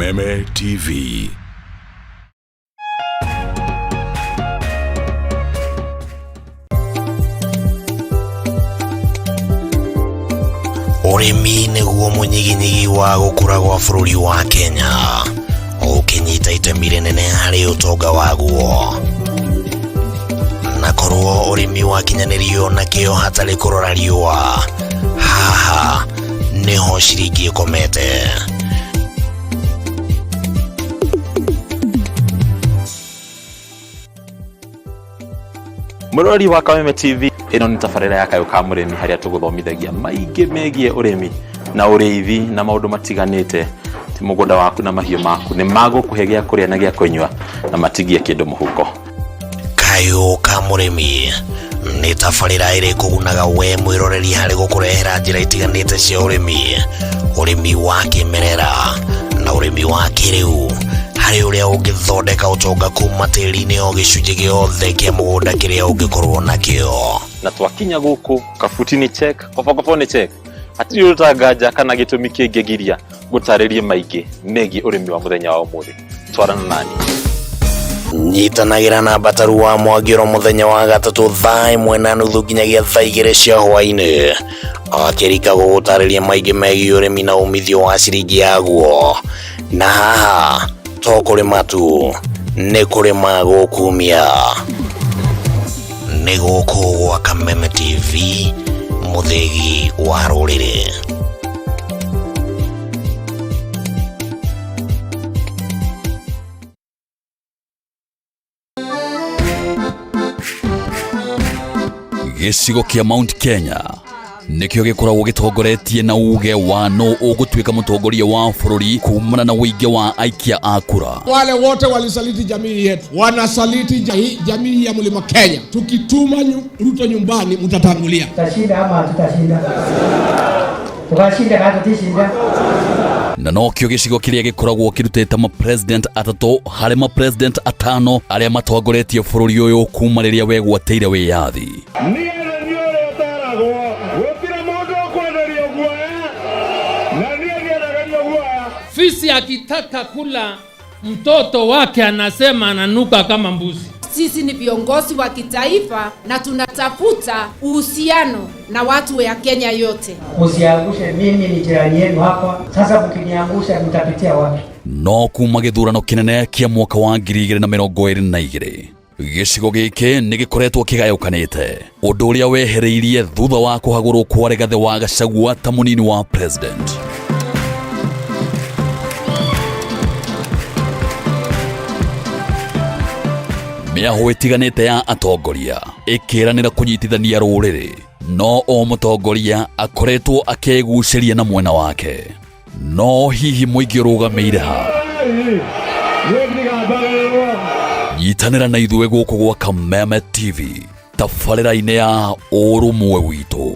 Kameme TV. Urimi niguo munyiginyigi wa gukura gwa bururi wa Kenya. Ukinyita itemi rinene hari utonga waguo. Na korwo urimi wakinyanirio na kio hatari kurora riua. Haha niho ciringi ikomete. Murori wa Kameme TV, ino ni tafarira ya Kayuka Murimi haria tuguthomithagia maingi megie urimi na uriithi na maundu matiganite. Ti mugunda waku na mahiu maku ni magukuhe gia kuria na gia kunywa na matigie kindu muhuko. Kayuka Murimi ni tafarira iri kugunaga we mwiroreri hari gukurehera njira itiganite cia urimi wa kimerera na urimi wa kiriu. Hari uria ungithondeka utonga kuma tiri-ini o gicunji giothe kia mugunda kiria ungikorwo nakio. Na twakinya guku kabutini check kopakopone check atiri utagaja kana gitumi kingigiria gutaririe maingi megie urimi wa muthenya wa umuthi. Twarana nani nyitanagira na bataru wa mwagiro muthenya wa gatatu thaa 1:30 nginyagia thaa 2 cia hwaini akirika gutariria maingi megie urimi na umithio wa ciringi yaguo. Na haha to kurima tu ni kurima gukumia. Ni guku gwa Kameme TV, muthegi wa ruriri. Gicigo kia Mount Kenya nikio gikoragwo gitongoretie na uge wa no ugutwika mutongoria wa bururi kumana na uige wa aikia akura. Wale wote walisaliti jamii yetu, wanasaliti jamii ya Mlima Kenya. Tukituma Ruto nyumbani mtatangulia. Tutashinda ama tutashinda? Tukashinda hata tutashinda. Na no kio gicigo kiria gikoragwo kirutete ma president atatu hari ma president atano aria matongoretie bururi uyu kuma riria wegwateire wiyathi. Fisi akitaka kula mtoto wake anasema ananuka kama mbuzi. Sisi ni viongozi wa kitaifa na tunatafuta uhusiano na watu wa Kenya yote. Usiangushe, mimi ni jirani yenu hapa. Sasa mkiniangusha mtapitia wapi? No kuma githurano kinene kia mwaka wa 2022 gicigo giki ni gikoretwo kigayukanite, undu uria wehereirie thutha wa kuhagurwo kwa Rigathi wa Gachagua ta munini wa president. Miaho itiganite ya atongoria ikiranira kunyitithania ruriri, no o mutongoria akoretwo akeguciria na mwena wake. No hihi muingi rugameire ha nyitanira na ithuĩ guku gwa Kameme TV tabarĩra-inĩ ya ũrũmwe witũ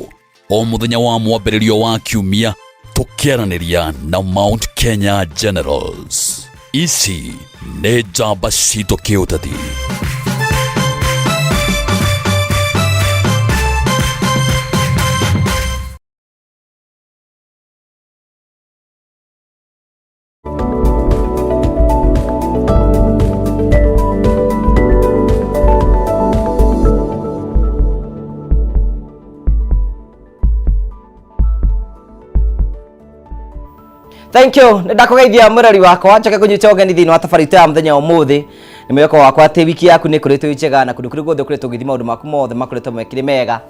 o muthenya wa mwambĩrĩrio wa kiumia tukiaraniria na Mount Kenya Generals. Ici nĩ njamba citũ kĩũteti. Thank you. Ndakugeithia murori wakwa njoke kunyita ũgeni thĩinĩ wa tabarĩra ya mũthenya ũmũthĩ. Nĩ mweko wakwa atĩ wiki yaku nĩ kũrĩtwo njega na kũndũ kũrĩa guothe kũrĩtwo gĩthima maũndũ maku mothe makũrĩtwo mekĩrĩ mega.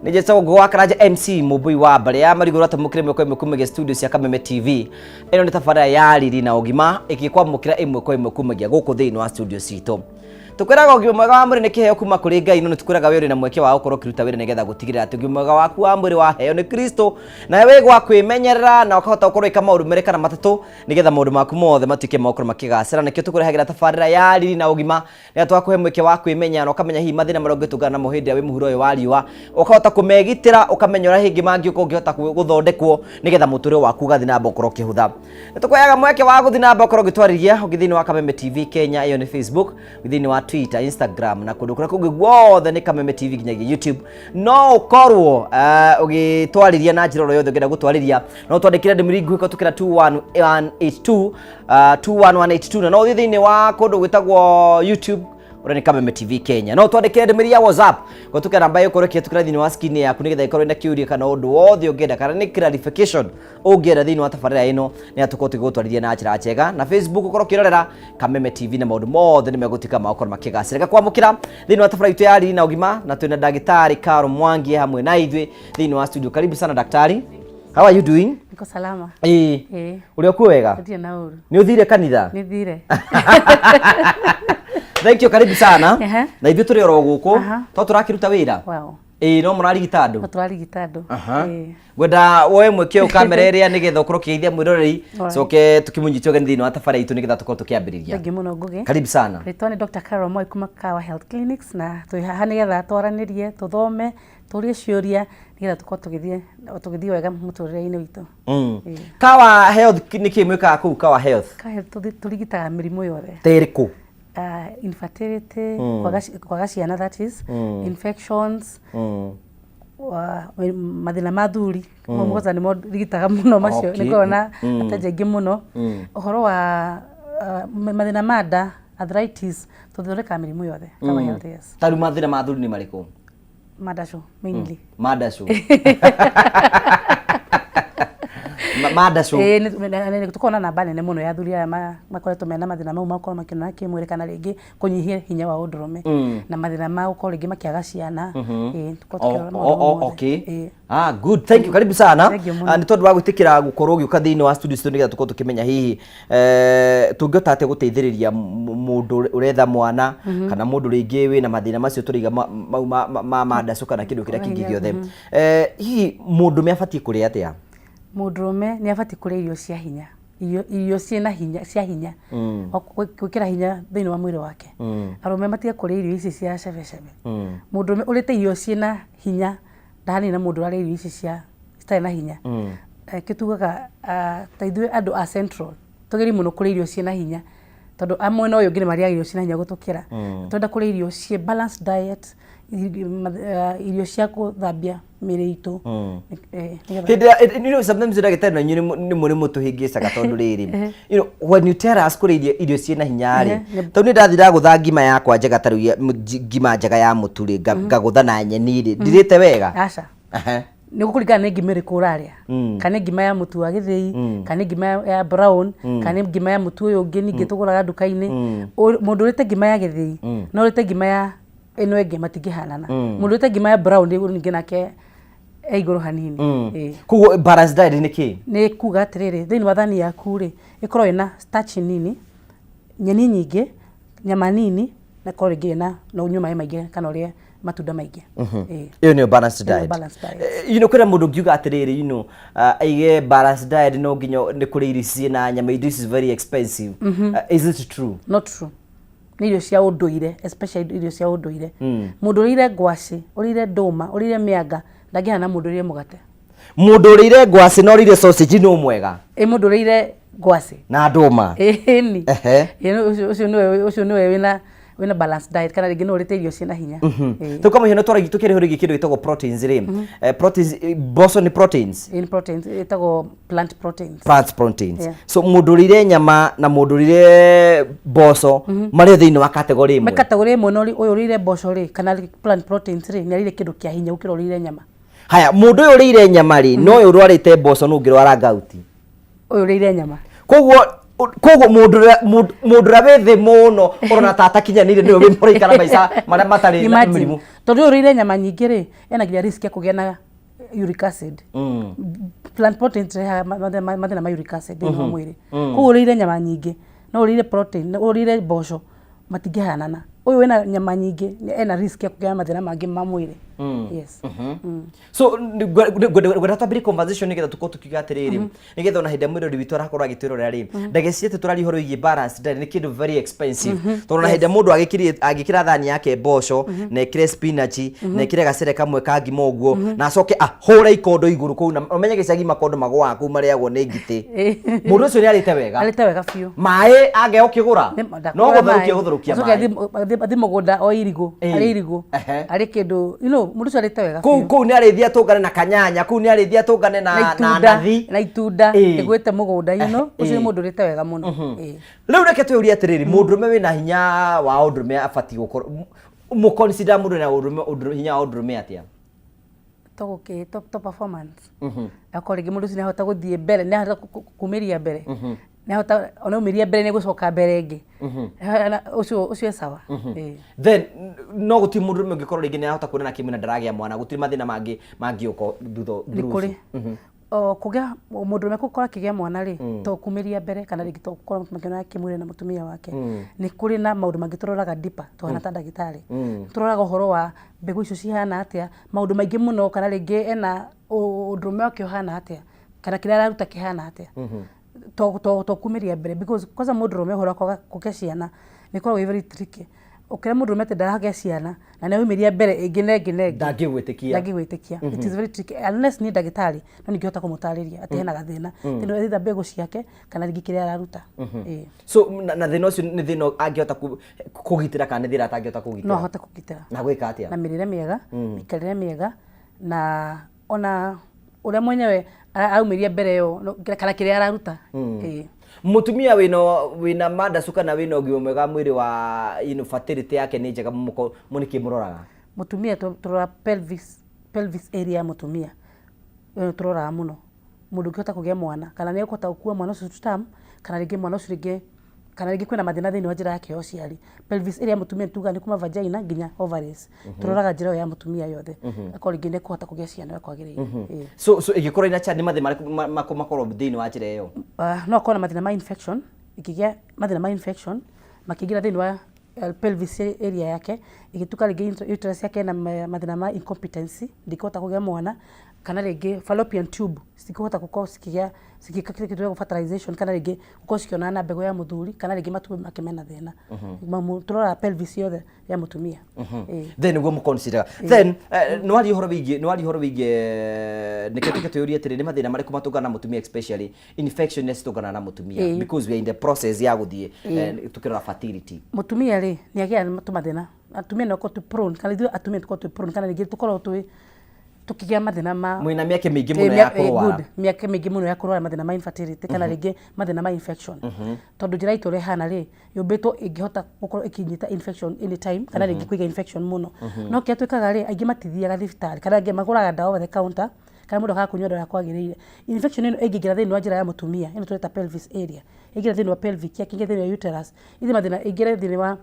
Nĩ njĩtagwo Ngũgwa Karanja MC Mũmbui wa Mbare ya marigũ ratamũkĩre mweko ĩmwe kumagia studio cia Kameme TV. Ĩno nĩ tabarĩra ya riri na ũgima ĩgĩkwamũkĩra ĩmwe kwa ĩmwe kumagia gũkũ thĩinĩ wa studio citũ. Tukwiraga ũgima mwega wa mwĩrĩ nĩ kĩheo kuma kũrĩ Ngai, no nĩtũkwĩraga wĩrĩ na mweke wa gũkorwo ũkĩruta wĩra nĩgetha gũtigĩrĩra atĩ ũgima mwega waku wa mwĩrĩ waheo nĩ Kristo na wĩ gwa kwĩmenyerera na ũkahota gũkorwo ĩka maũndũ merĩ kana matatũ nĩgetha maũndũ maku mothe matuĩke maũkorwo makĩgacĩra. Nĩkĩo tũkũrehagĩra tabarĩra ya riri na ũgima nĩgetha twakũhe mweke wa kwĩmenya na ũkamenya hihi mathĩna marĩa ũngĩtũngana namo hĩndĩ ĩrĩa wĩ mũhuro ũyũ wa riũa, ũkahota kũmegitĩra ũkamenya ũrĩa hĩngĩ mangĩũka ũngĩhota gũthondekwo nĩgetha mũtũrĩre waku ũgathiĩ na mbere ũkorwo ũkĩhũtha. Nĩtũkũheaga mweke wa gũthiĩ na mbere ũkorwo ũgĩtwarĩria thĩinĩ wa Kameme TV Kenya, ĩyo nĩ Facebook, thĩinĩ wa Twitter, Instagram na kundu kuria kungi guothe ni Kameme TV nginyagia YouTube. No ukorwo ugitwariria na njira yothe ngenda gutwariria no twandikire ndimiri ngwiko tukira 21182 21182 na no thini wa kundu gwitagwo YouTube urani Kameme TV Kenya. No twandikire ndimiri ya WhatsApp ko tukira namba yo korokia tukira thini wa screen yaku nigetha ikorwo ina kiuria kana undu wothe ungenda kana ni clarification ungenda thini wa tabarira ino ni atuko tigutwarithia na njira njega na Facebook ukorwo kirorera Kameme TV na maundu mothe ni megutika maukoro makigacirika kwamukira thini wa tabarira itu ya ri na ugima na twina ndagitari Karo Mwangi hamwe na ithui thini wa studio. Karibu sana daktari. How are you doing? Niko salama. Uri okuo wega? Ndio nauru. Ni uthire kanitha? Ni thire. Thank you, karibu sana. Na ithuĩ tũrĩ oro gũkũ to tũrakiruta wĩra. Wow. No mũrarigita andũ. No tũrarigita andũ. Gwenda woe mwĩke o kamera ĩrĩa nĩgetha ũkorwo ũkĩgeithia mwĩroreri coke tũkĩmũnyitio gani thĩinĩ wa thabari itũ nĩgetha tũkorwo tũkĩambĩrĩria. Thengi mũno Ngugi. Karibu sana. Rĩtwa nĩ Dr. Karo Moi kuma Kawa Health Clinics na twĩ haha nĩgetha twaranĩrie tũthome tũrie ciũria nĩgetha tũkorwo tũgĩthiĩ wega mũtũrĩre-inĩ witũ. Kawa Health nĩkĩ mwĩkaga kũu Kawa Health? Kawa Health tũrigitaga mĩrimũ yothe. Ta ĩrĩkũ? Infertility, kwaga ciana, that is, infections, mathina ma thuri mwaza nimo rigitaga muno macio nikona ataje ingi muno uhoro wa mathina ma nda, arthritis, tuthoreka mirimu yothe Kawa Health. Yes. Taru mathina ma thuri ni mariko? Madasho mainly. Madasho. Madasho. Ni tukona na bane muno ya thuri aya makoretwo mena mathina mau makorwo makina kimwire kana ringi kunyihia hinya wa undurume na mathina ma ukorwo ringi makiaga ciana okay. Good, thank you, karibu sana. Ni tondu wa gwitikira gukorwo ugiuka thiini wa studio stu nigetha tukorwo tukimenya hihi tungiota ate guteithiriria mundu uretha mwana kana mundu ringi wina mathina macio turiga ma madaco kana kindu kiria kingi giothe hihi mundu me abatie kuria atia? Mundurume ni abati kuria irio cia hinya, irio ciina hinya cia hinya gwikira hinya thiini wa mwiri wake. Arume matige kuria irio ici cia cebecebe. Mundurume urite irio ciina hinya ndahani na mundu ari irio ici cia citarĩ na hinya. Kitugaga ta ithuĩ andu a Central tugeri muno kuria irio ciina hinya tondu amwe no yongire maria irio ciina hinya gutukira. Twenda kuria irio cia balanced diet, irio cia kuthambia mĩĩrĩ itũ. Sometimes ndagĩtarĩ na inyuĩ nĩ mũrĩ mũtũhĩngĩcaga tondũ rĩrĩ, when you tell us kũrĩa irio ciĩna hinya rĩ, tondũ nĩ ndathira gũtha ngima yakwa njega ta rĩu ngima njega ya mũtu rĩ ngagũtha na nyeni rĩ ndirĩte wega? Aca. Nĩ gũkũringana nĩ ngima ĩrĩkũ ũrarĩa, kana ngima ya mũtu wa gĩthĩi, kana ngima ya brown, kana ngima ya mũtu ũyũ ũngĩ ningĩ tũgũraga nduka-inĩ. Mũndũ ũrĩte ngima ya gĩthĩi na ũrĩte ngima ya eno ĩngĩ matingĩhanana. Mũndũ ũrĩte ngima ya brown ningĩ nake iguru hanini. Kugo balanced diet ni ki? Ni kuga atiriri thiini wa thani yaku ri ikorwo ina starch nini, nyeni nyingi, nyama nini na korege na unywe mai maingi kana urie matunda maingi. Iyo ni balanced diet. Kwina mundu ngiuga atiriri aige balanced diet no nginya ni kuri irio ciina nyama, this is very expensive. Is it true? Not true. Ni irio cia unduire, especially irio cia unduire. Mundu urire ngwaci, urire nduma, urire mianga ndagihana mundu urire mugate. Mundu urire ngwaci no urire sausage no mwega. Mundu urire ngwaci na nduma. Ni. Ucio niwe wina balanced diet kana ringi no urite irio ciina hinya. Tukama hino twara gitu kiri hurigi kindu gitagwo proteins ri. Proteins boso ni proteins. In proteins itagwo plant proteins. Plant proteins. So mundu urire nyama na mundu urire boso mari thiini wa category imwe. Category imwe no uyu urire boso ri kana plant proteins ri ni arire kindu kia hinya ukira urire nyama. Haya mundu uyu urire nyama ri no uyu urwarite boso no ngirwara gauti. Uyu urire nyama. Kogo mundu rabe muno orona tata kinyanire niwe we murikara maica maria matari na mirimu. Tondu urire nyama nyingi ri ena nginya risk ya kugĩa na uric acid. Plant proteins mathina ma uric acid thĩinĩ wa mwĩrĩ. Koguo urire nyama nyingi no urire protein, urire mboco matingĩhanana. Uyu wena nyama nyingi ena risk ya kugĩa na mathina mangĩ ma mwĩrĩ. Yes. So gwenda twambire conversation nigetha tukorwo tukiuga atiriri nigetha ona hinde mwirori witu arakorwo agitwirorera ri ndageci ati turari horo igi balance diet ni kindu very expensive tondu na hinde mundu agikira thani yake mboco na ikire spinach na ikire gacere kamwe ka ngima uguo na acoke ahore ikondo iguru kuu na umenye gicagi makondo magwa aku mariagwo ni ngiti mundu ucio ni arite wega biu mai age ukigura no guthurukia mai athi mugunda o irigu ari irigu ari kindu mundu cio arite wega kuu ni arithia tungane na kanyanya kuu ni arithia tungane na nathi na itunda igwite mugunda ucio ni mundu urite wega muno riu reke twurie atiriri mundurume wina hinya wa undurume abati gukora mu consider mundu na undurume hinya wa undurume atia to performance akorege mundu cine hota guthie mbere ne hota kumiria mbere ne hota ona umiria mbere ne gucoka mbere ingi ucio sawa then no guti mundu ungikorwo ringi ne hota kuona kimina ndaragia mwana guti mathina mangi uko thutho kuri kugia mundu gukora kigia mwana ri to kumiria mbere kana ringi to gukora makina kimwire na mutumia wake ni kuri na maundu mangituroraga dipa to hana ta ndagitari turoraga uhoro wa mbegu icio cihana atia maundu maingi muno kana ringi ena undurume wake hana atia kana kira araruta kihana atia to kumiria mbere because kwanza mundurume uhoro wa kugia ciana ni korwo very tricky ukira mundurume te ndaragia ciana na ne umiria mbere ingine ndangigwitikia it is very tricky unless ni ndagitari no ningihota kumutariria ati hena gathina tino ithitha mbegu ciake kana ringi kiria araruta so na thina ucio ni thina angihota kugitira kana ni thina atangihota kugitira no hota kugitira na gwika atia na mirire miega mikarire miega na ona uria mwenyewe aumiria mbere yo kana kiria araruta mutumia wina mada suka na wina ugima mwega mwiri wa fertility yake ni njega muniki muroraga mutumia turora pelvis area mutumia turora muno mundu ngihota kugia mwana kana ni ukota ukua mwana ucio tutam kana ringi mwana ucio ringi kana ringi kwina mathina thini wa njira yake yo ciari pelvis area mutumia tuga ni kuma vagina nginya ovaries turoraga njira ya mutumia yothe akora ringi ni kuhota kugia ciana kwagirire so igikora ina cha ni mathina makorwo thini wa njira yo no kona mathina ma infection ikigia mathina ma infection makigira thini wa pelvis area yake igituka ringi uterus yake na mathina ma incompetency ndikota kugia mwana kana ringi fallopian tube sikihota gukorwo sikikakire kitu ya fertilization kana ringi gukorwo sikiona na mbegu ya muthuri kana ringi matume makimena thina turora pelvis yothe ya mutumia then go mu consider then no ari horo wige niketike tuyurie tiri ni mathina mariko matugana mutumia especially infection ness tugana na mutumia because we are in the process ya guthie tukirora fertility mutumia ri ni agia mathina atumia no ko tu prone kana ithu atumia ko tu prone kana ringi tukorwo tu tukigia mathina ma mwina miake mingi muno ya kurwara miake mingi muno ya kurwara mathina ma infertility kana ringi mathina ma infection tondu njira itu rehana ri yumbito ingihota gukorwo ikinyita infection anytime kana ringi kuiga infection muno no kia twikaga ri aingi matithiaga thibitari kana ringi maguraga dawa over the counter kana mundu akakunywa dawa kwagirire infection ino ingigira thini wa njira ya mutumia ino tureta pelvis area ingira thini wa pelvic yake ingira thini wa uterus ithi mathina ingira thini wa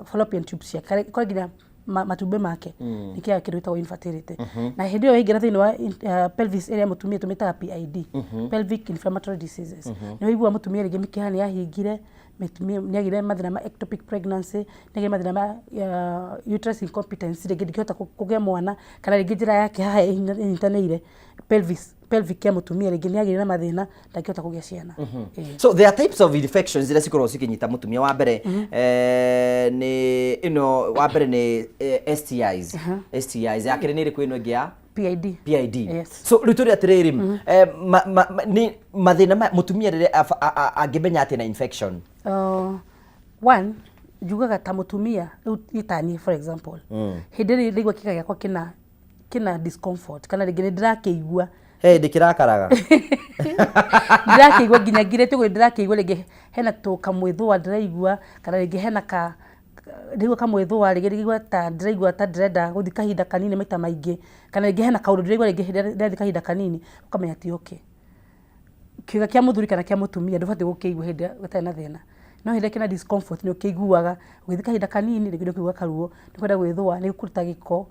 fallopian tubes yake kwa nginya matumbe make nikia kindu itawa infertility na hindi yo ingira thini wa pelvis area mutumia tumita PID pelvic inflammatory diseases ni wigua mutumia ringi mikihani yahingire mutumia niagire mathina ma ectopic pregnancy niagire mathina ma uterus incompetence ringi ndikihota kugia mwana kana ringi njira yake haha intaneire pelvic ya mutumia ringi niagire na mathina ndakihota kugia ciana so there are types of infections zile sikorwo sikinyita mutumia wa mbere ni wa mbere ni STIs yakire ni riku ino ngia PID yes. So ruturi atiriri ni mathina mutumia rire angimenya ati na infection one jugaga ta mutumia itani for example hindiri rigwa kika yakwa kina discomfort kana ringi ndirakeigua ndikirakaraga ndirakeigua nginya ngire tugo ndirakeigua ringi hena to kamwithwa ndiraigua kana ringi hena ka ndigwa kamwithwa ringi ta ndiraigua ta ndrenda guthi kahinda kanini maita maingi kana ringi hena kaundu ndiraigua ringi ndirathi kahinda kanini ukamenya ti okay kiuga kia muthuri kana kia mutumia ndubati gukeigua hindi gutari na thina no hindi kina discomfort ni ukiguaga ugithi kahinda kanini ringi ndikuigua karuo ndikwenda gwithwa ni kuruta giko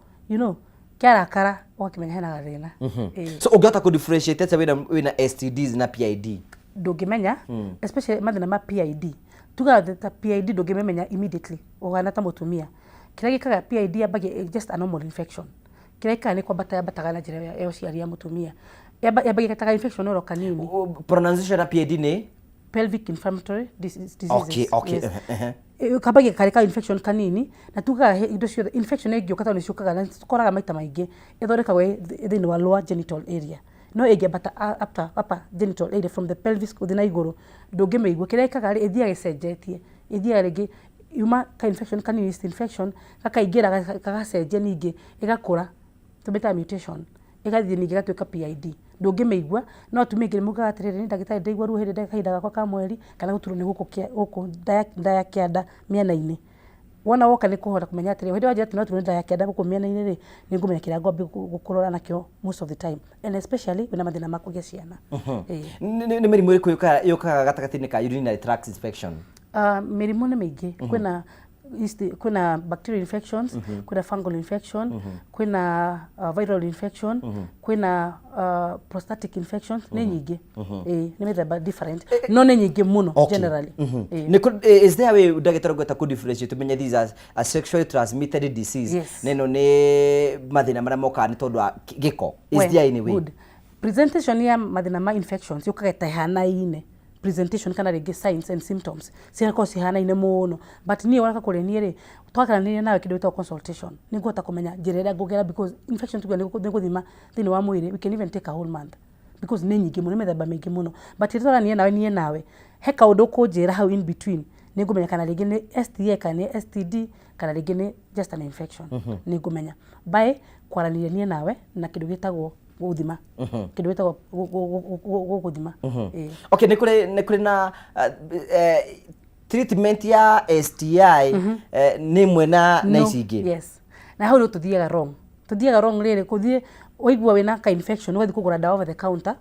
kiarakara wakimenya hena gathina so ungihota ku differentiate ati wina STDs na PID ndungimenya especially mathina ma PID tuga ta PID ndungimenya immediately uhana ta mutumia kira gikaga PID yambagia just a normal infection kira gikaga ni kwambata yambataga na njira ya uciari ya mutumia yambagia gataga infection oro kanini pronunciation ya PID ni pelvic inflammatory diseases okay kabagia kareka infection kanini na tuga indo cio infection ingioka ta ni ciukaga na tukoraga maita maingi ithorekaga thini wa lower genital area no ingibata upper genital area from the pelvis kuthina iguru ndungimeigua kirekaga ri ithia gicenjetie ithia ringi yuma ka infection ka yeast infection kakaingira kagacenjia ningi igakura tumeta mutation igathie ningi gatuika PID ndungimeigua no tumingire muga atiriri ni ndagitari ndaigua ruo hindi kahinda gakwa ka mweri kana guturu ni guku ndaya kianda miena-ini wona woka ni kuhota kumenya atiri hindi waje ati no turu ndaya kianda guku miena-ini ri ni ngumenya kira ngombe gukurora nakio most of the time and especially wina mathina ma kugia ciana ni mirimu iriku yukaga gatagati-ini ka urinary tract infection mirimu ni mingi kuna bacterial infections, kuna fungal infection, kuna viral infection, kuna prostatic infections, ni nyingi. Ni methemba different. No ni nyingi muno generally. Is there a way ndagitari gweta ku differentiate to menya these are sexually transmitted disease? Neno ni mathina maria moka ni tondu giko. Is there any way? Good. Presentation ya mathina ma infections yukageta ihana-ine. Presentation kana rege signs and symptoms sirako sihana ine muno but ni waka kurenia ri twakaraniria nawe kido ta consultation ningota kumenya njirera ngugera because infection tu niguthima thini wa mwiri we can even take a whole month because ni nyingi muno methemba mingi muno but twakarania nawe nie nawe he kaundu kunjira how in between ningumenya kana rege ni STI kana STD kana rege ni just an infection ningumenya by kwaraniria nie nawe na kido gitagwo guthima kido gitagwo guthima okay ni kuri na treatment ya STI ni mwena na icingi yes na hau no tuthiaga wrong riri kuthie oigua wina ka infection ugathi kugura dawa over the counter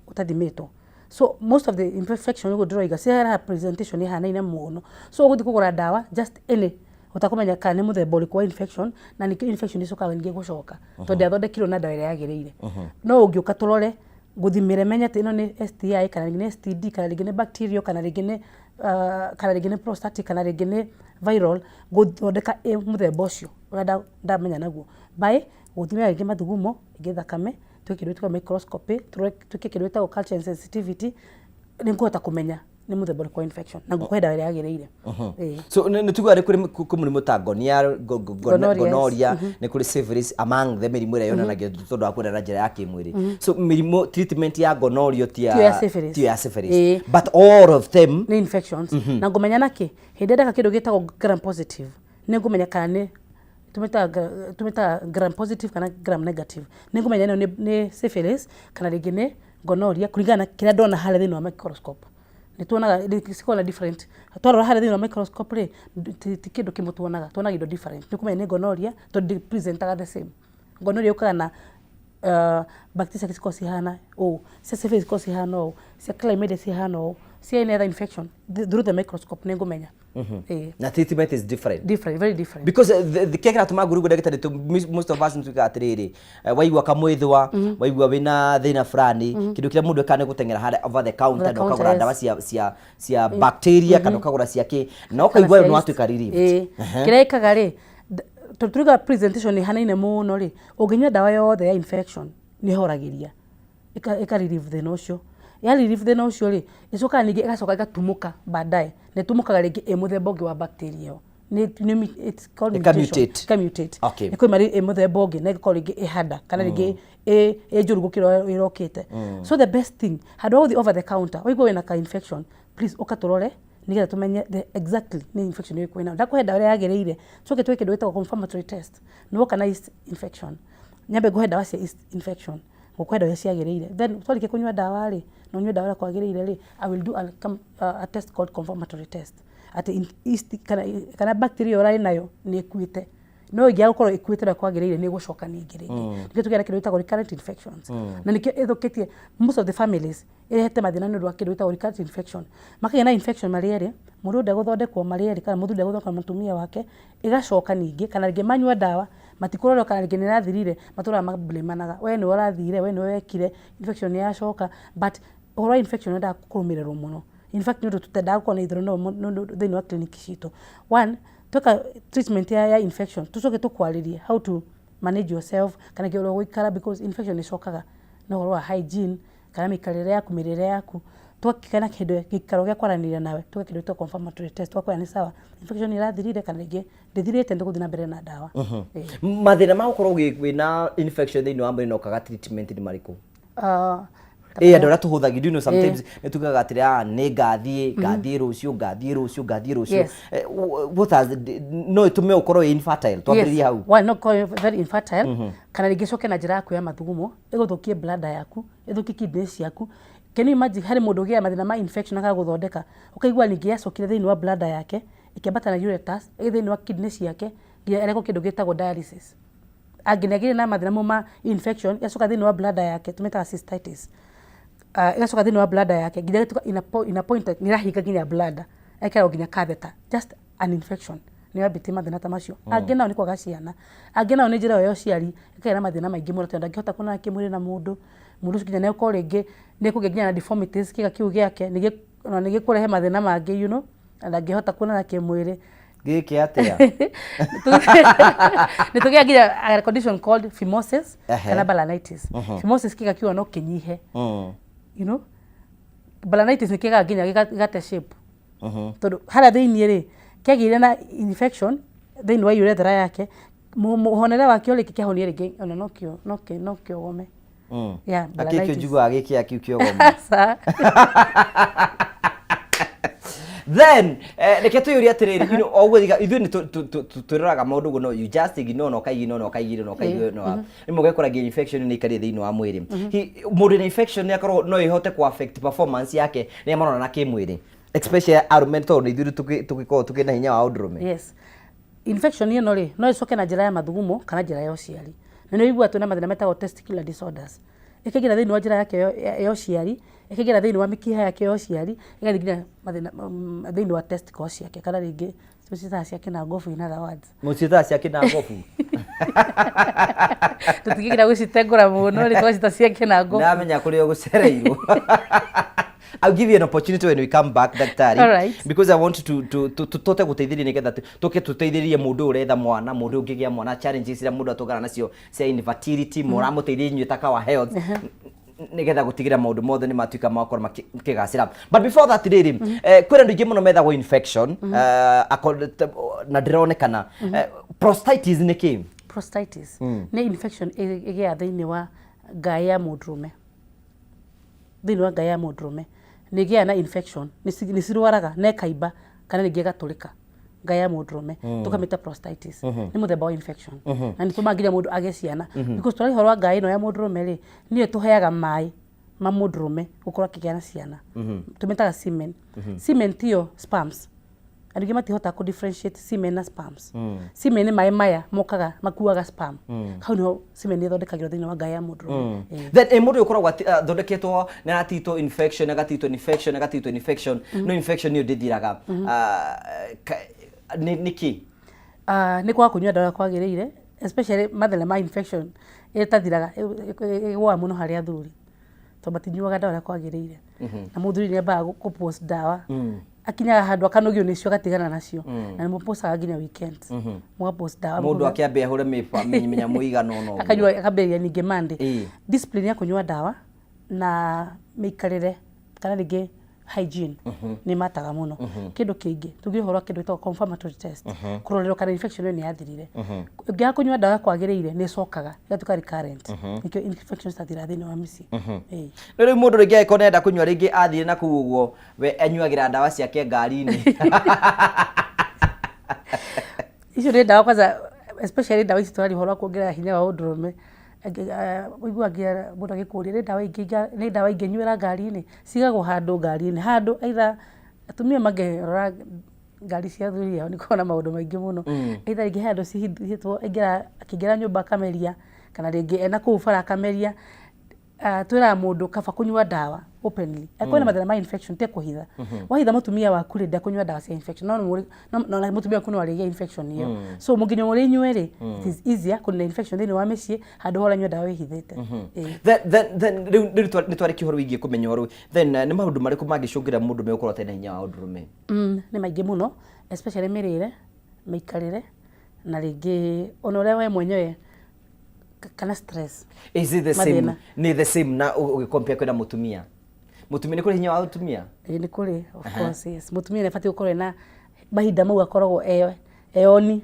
utadhimeto so most of the infection you go droiga sera presentation ihana ina muno so ugathi kugura dawa just any utakumenya kana ni muthemba uriku wa infection na ni infection icokaga ningi gucoka tondu athondekirwo na dawa iria yagiriire no ungiuka turore guthimire menya ati ino ni STI kana ni STD kana ni bacterial kana ni prostatic kana ni viral guthondeka muthemba ucio urenda ndamenya naguo by guthimira ingi mathugumo ingi thakame twikirwitwo microscopy twikirwitwo culture sensitivity ni ngota kumenya ni muthemba uriku wa infection na ngukwenda iria yagiriire so ni tugwa kuri kumurimu ta gonorrhea ni kuri syphilis among the mirimu ria yonanagia tondu wa kwenda na njira ya kimwiri so mirimu treatment ya gonorrhea ti ya syphilis but all of them ni infections na ngumenya naki hindi ndaka kindu gitagwo gram positive ni ngumenya kana ni tumeta gram positive kana gram negative ni ngumenya ni syphilis kana rigi ni gonorrhea kuringana kira ndona hale thini wa microscope nituonaga sikona different twarora hale thini wa microscope ri tikindu kimutuonaga tuonaga indo different nikumenya ni gonorrhea to presentaga the same gonorrhea ukaga na bacteria sikosi hana syphilis sikosi hana chlamydia hana any other infection through the microscope ningumenya na treatment is different very different because the kekera tumaguru ndagitari to most of us ntuka atiriri waigwa kamwithwa waigwa wina thina fulani kindu kira mundu ekane gutengera hada over the counter no kagura dawa cia bacteria kana kagura cia ki no kaigwa no atuika relief kira ikaga ri tuturuga presentation ni hanaine muno ri unginya dawa yothe ya infection ni horagiria ika relieve the notion ya relieve the notion ri icoka ningi igacoka igatumuka baadaye ne tumukaga ringi muthemba ungi wa bacteria ni it's called mutate okay iko mari muthemba ungi na iko ringi ihada kana ringi njuru gukiro irokite so the best thing had all the over the counter we go in a infection please ukaturore nigetha tumenye exactly ni infection iko ina ndakuhe dawa ya yagereire so ketwe kindu gitagwo confirmatory test no kana is infection nyambe guhe dawa cia infection gukwenda dawa cia yagereire then twarike kunywa dawa ri no nywe dawa kwa yagereire ri I will do a test called confirmatory test at kana bacteria ora nayo ni ekuite no igia gukoro ekuite kwa yagereire ni gucoka ni yagereire nikio tugera kindu gitagwo recurrent infections na nikio ithukitie most of the families ihete mathina ni kindu gitagwo recurrent infection makanya na infection mariere mundu nda guthondekwo mariere kana mundu nda guthondekwo mutumia wake igacoka ningi kana ringi manywa dawa matikuroro kana ringi ni rathirire matura mablemanaga we ni urathire we ni wekire infection ni yacoka but oral infection nda kurumirerwo muno in fact ndu tutenda kuona ithiro no thini wa clinic cito one toka treatment ya infection tucoke tukwaririe how to manage yourself kana kiro gwikara because infection icokaga no ro hygiene kana mikarire yaku mirire yaku twakikana kindu gikaro gya kwaraniria nawe tukakindu to confirmatory test twakora ni sawa infection irathirire kana ringi ndithirite ndiguthina mbere na dawa mathina ma gukorwo wina infection thini wa mwiri no kaga treatment ni mariku andå arä a tå hå thagä rio sometimes nä tugaga atä rä nä ngathiä rå cio no ä tå me å korwo infertile twambä rä hau very infertile kana rĩngĩ coke na njĩra ya kuoya mathugumo ĩgũthũkie bladder yaku ĩthũkie kidney ciaku. Can you imagine harĩ mũndũ ũgĩa mathĩna ma infection akaga gũthondeka ũkaigua ningĩ yacokire thĩinĩ wa bladder yake ĩkĩambata na ureters ĩgĩ thĩinĩ wa kidney ciake nginya ereko kĩndũ gĩtagwo dialysis. Angĩnagĩrĩ na mathĩna ma infection yacoka thĩinĩ wa bladder yake tũmĩtaga cystitis. Igacoka thĩinĩ wa bladder yake nginya ina point nĩ rahinga nginya bladder ekera nginya catheter just an infection nĩ wambĩtie mathĩna ta macio. Angĩ nao nĩ kwaga ciana, angĩ nao nĩ njĩra ya ũciari ĩkagĩa na mathĩna maingĩ mũno tondũ ndangĩhota kuonana kĩmwĩrĩ na mũndũ ũcio nginya nĩ ũkorwo rĩngĩ nĩ kũgĩa nginya na deformities kĩga kĩu gĩake nĩ gĩkũrehe mathĩna mangĩ you know na ndangĩhota kuonana kĩmwĩrĩ gĩkĩ atĩa. Nĩ tũgĩa nginya a condition called phimosis kana balanitis. Phimosis kĩga kĩu no kĩnyihe you know, balanitis nĩ kĩga nginya gĩgate shape tondũ harĩa thĩinĩ rĩ kĩagĩire na infection thĩinĩ wa urethra yake mũhonere wakĩo rĩngĩ kĩahonire rĩngĩ ona no kĩogome. Akĩkĩo njugaga gĩkĩ akiu kĩogome. Then reke tuyũrie atĩrĩrĩ oguo ithuĩ nĩ twĩroraga maũndũ ũguo no you just ignore no kaigire no rĩmwe ũgekora infection nĩ ikarĩ thĩinĩ wa mwĩrĩ. Mũndũ na infection nĩ akorwo no ĩhote ku affect performance yake nĩ amarona na kĩmwĩrĩ especially arũme tondũ ithuĩ tũgĩkorwo tũkĩna hinya wa ũndũrũme. Yes, infection ĩno rĩ no ĩcoke na njĩra ya mathugumo kana njĩra ya ũciari na nĩ ũigua twĩna mathĩna metagwo testicular disorders ĩkaingĩra thĩinĩ wa njĩra yake ya ũciari ĩkaingĩra thĩinĩ wa mĩkiha yake ya ũciari ĩgathiĩ nginya mathĩna thĩinĩ wa testicles ciake kana rĩngĩ ciĩtaga ciake na ngobu in other words mũciĩtaga ciake na ngobu tũtigĩkĩra gũcitengũra mũno rĩ twacita ciake na ngobu ndamenya kũrĩa ũgũcereirwo. I'll give you an opportunity when we come back, Daktari. All right. Because I want to tote guteithĩrĩria nigetha toke tuteithĩrĩrie mũndũ ũretha mwana, mũndũ ũngĩgĩa mwana, challenges iria mũndũ atũgana nacio cia infertility, mũramũteithĩria inyuĩ ta Kawa Health nigetha gũtigĩra maũndũ mothe nĩ matuĩka makorwo makĩgacĩra. But before that rĩrĩ kwĩna andũ aingĩ mũno methagwo infection na ndĩronekana prostatitis nĩ kĩ? Prostatitis nĩ infection ĩgĩa thĩinĩ wa ngaĩ ya mũndũrũme, thĩinĩ wa ngaĩ ya mũndũrũme nĩ gĩa na infection nĩ cirwaraga na ĩkaimba kana ningĩ ĩgatũrĩka ngaĩ ya mũndũrũme tũkamĩta prostatitis. Nĩ mũthemba wa infection na nĩ tũmaga nginya mũndũ agĩe ciana because tũrarĩ ũhoro wa ngaĩ ĩno ya mũndũrũme rĩ nĩyo tũheaga maĩ ma mũndũrũme gũkorwo akĩgĩa na ciana tũmĩtaga semen. Semen tiyo sperms, andũ aingĩ matihota ku differentiate semen na sperms. Semen nĩ maĩ maya mokaga makuaga sperm hau nĩho semen ĩthondekagĩrwo thĩinĩ wa ngaĩ ya mũndũrũme. Then mũndũ ũkoragwo athondeketwo nĩ aratitwo infection agatitwo infection no infection nĩyo ndĩthiraga nĩkĩ? Nĩ kwaga kũnyua ndawa kwagĩrĩire especially mathĩna ma infection ĩtathiraga ĩgũaga mũno harĩ athuri tondũ matinyuaga ndawa ũrĩa kwagĩrĩire na mũthuri nĩ ambaga gũ-post ndawa akinyaga handũ akanogio nĩcio agatigana nacio na nĩ mũpostaga nginya weekends mũgapost ndawa mũndũ akĩambia hũre mĩmenya mũigana ũno akanyua akambĩrĩria ningĩ Monday. Discipline ya kũnyua ndawa na mĩikarĩre kana rĩngĩ hygiene nĩ mataga mũno. Kĩndũ kĩngĩ tũgĩe ũhoro kĩndũ gĩtagwo confirmatory test kũrorerwo kana infection ĩyo nĩ yathirire. Ũngĩaga kũnyua ndawa kwagĩrĩire nĩ ĩcokaga ĩgatuĩka recurrent nĩkĩo infection citathira thĩinĩ wa mĩciĩ. Rĩu mũndũ rĩngĩ angĩkorwo nĩenda kũnyua rĩngĩ athire na kũu ũguo we anyuagĩra ndawa ciake ngari-inĩ. Icio nĩ ndawa kwanza especially ndawa ici tũrari ũhoro wa kuongerera hinya wa ũndũrũme ũiguagia mũndũ agĩkũria nĩ ndawa ingĩnyuĩra ngari-inĩ cigagwo handũ ngari-inĩ handũ either atumia mangĩrora ngari cia athuri ao nĩ koragwo na maũndũ maingĩ mũno either rĩngĩ handũ cihithĩtwo akĩingĩra nyũmba akameria kana rĩngĩ ena kũu bara akameria. Twĩraga mũndũ kaba kũnyua ndawa openly akorwo na mathĩna ma infection te kũhitha. Wahitha mũtumia waku rĩ ndakũnyua ndawa cia infection no mũtumia waku no arĩgĩa infection ĩyo so mũnginya mũrĩ inyuĩ rĩ it is easier kũnina infection thĩinĩ wa mĩciĩ handũ hora nyua ndawa ĩhithĩte. Then rĩu nĩ twarĩ kĩhoro wĩgiĩ kũmenya ũhoro then nĩ maũndũ marĩkũ mangĩcũngĩra mũndũ gũkorwo atarĩ na hinya wa ũndũrũme? Nĩ maingĩ mũno especially mĩrĩre, mĩikarĩre na rĩngĩ ona ũrĩa we mwenyewe kana stress. Is it the same? Ni the same na ũgĩcompare kwĩna mũtumia nĩ kũrĩ hinya wa ũtumia? Nĩ kũrĩ of course yes. Mũtumia nĩ abatiĩ gũkorwo na mahinda mau akoragwo eoni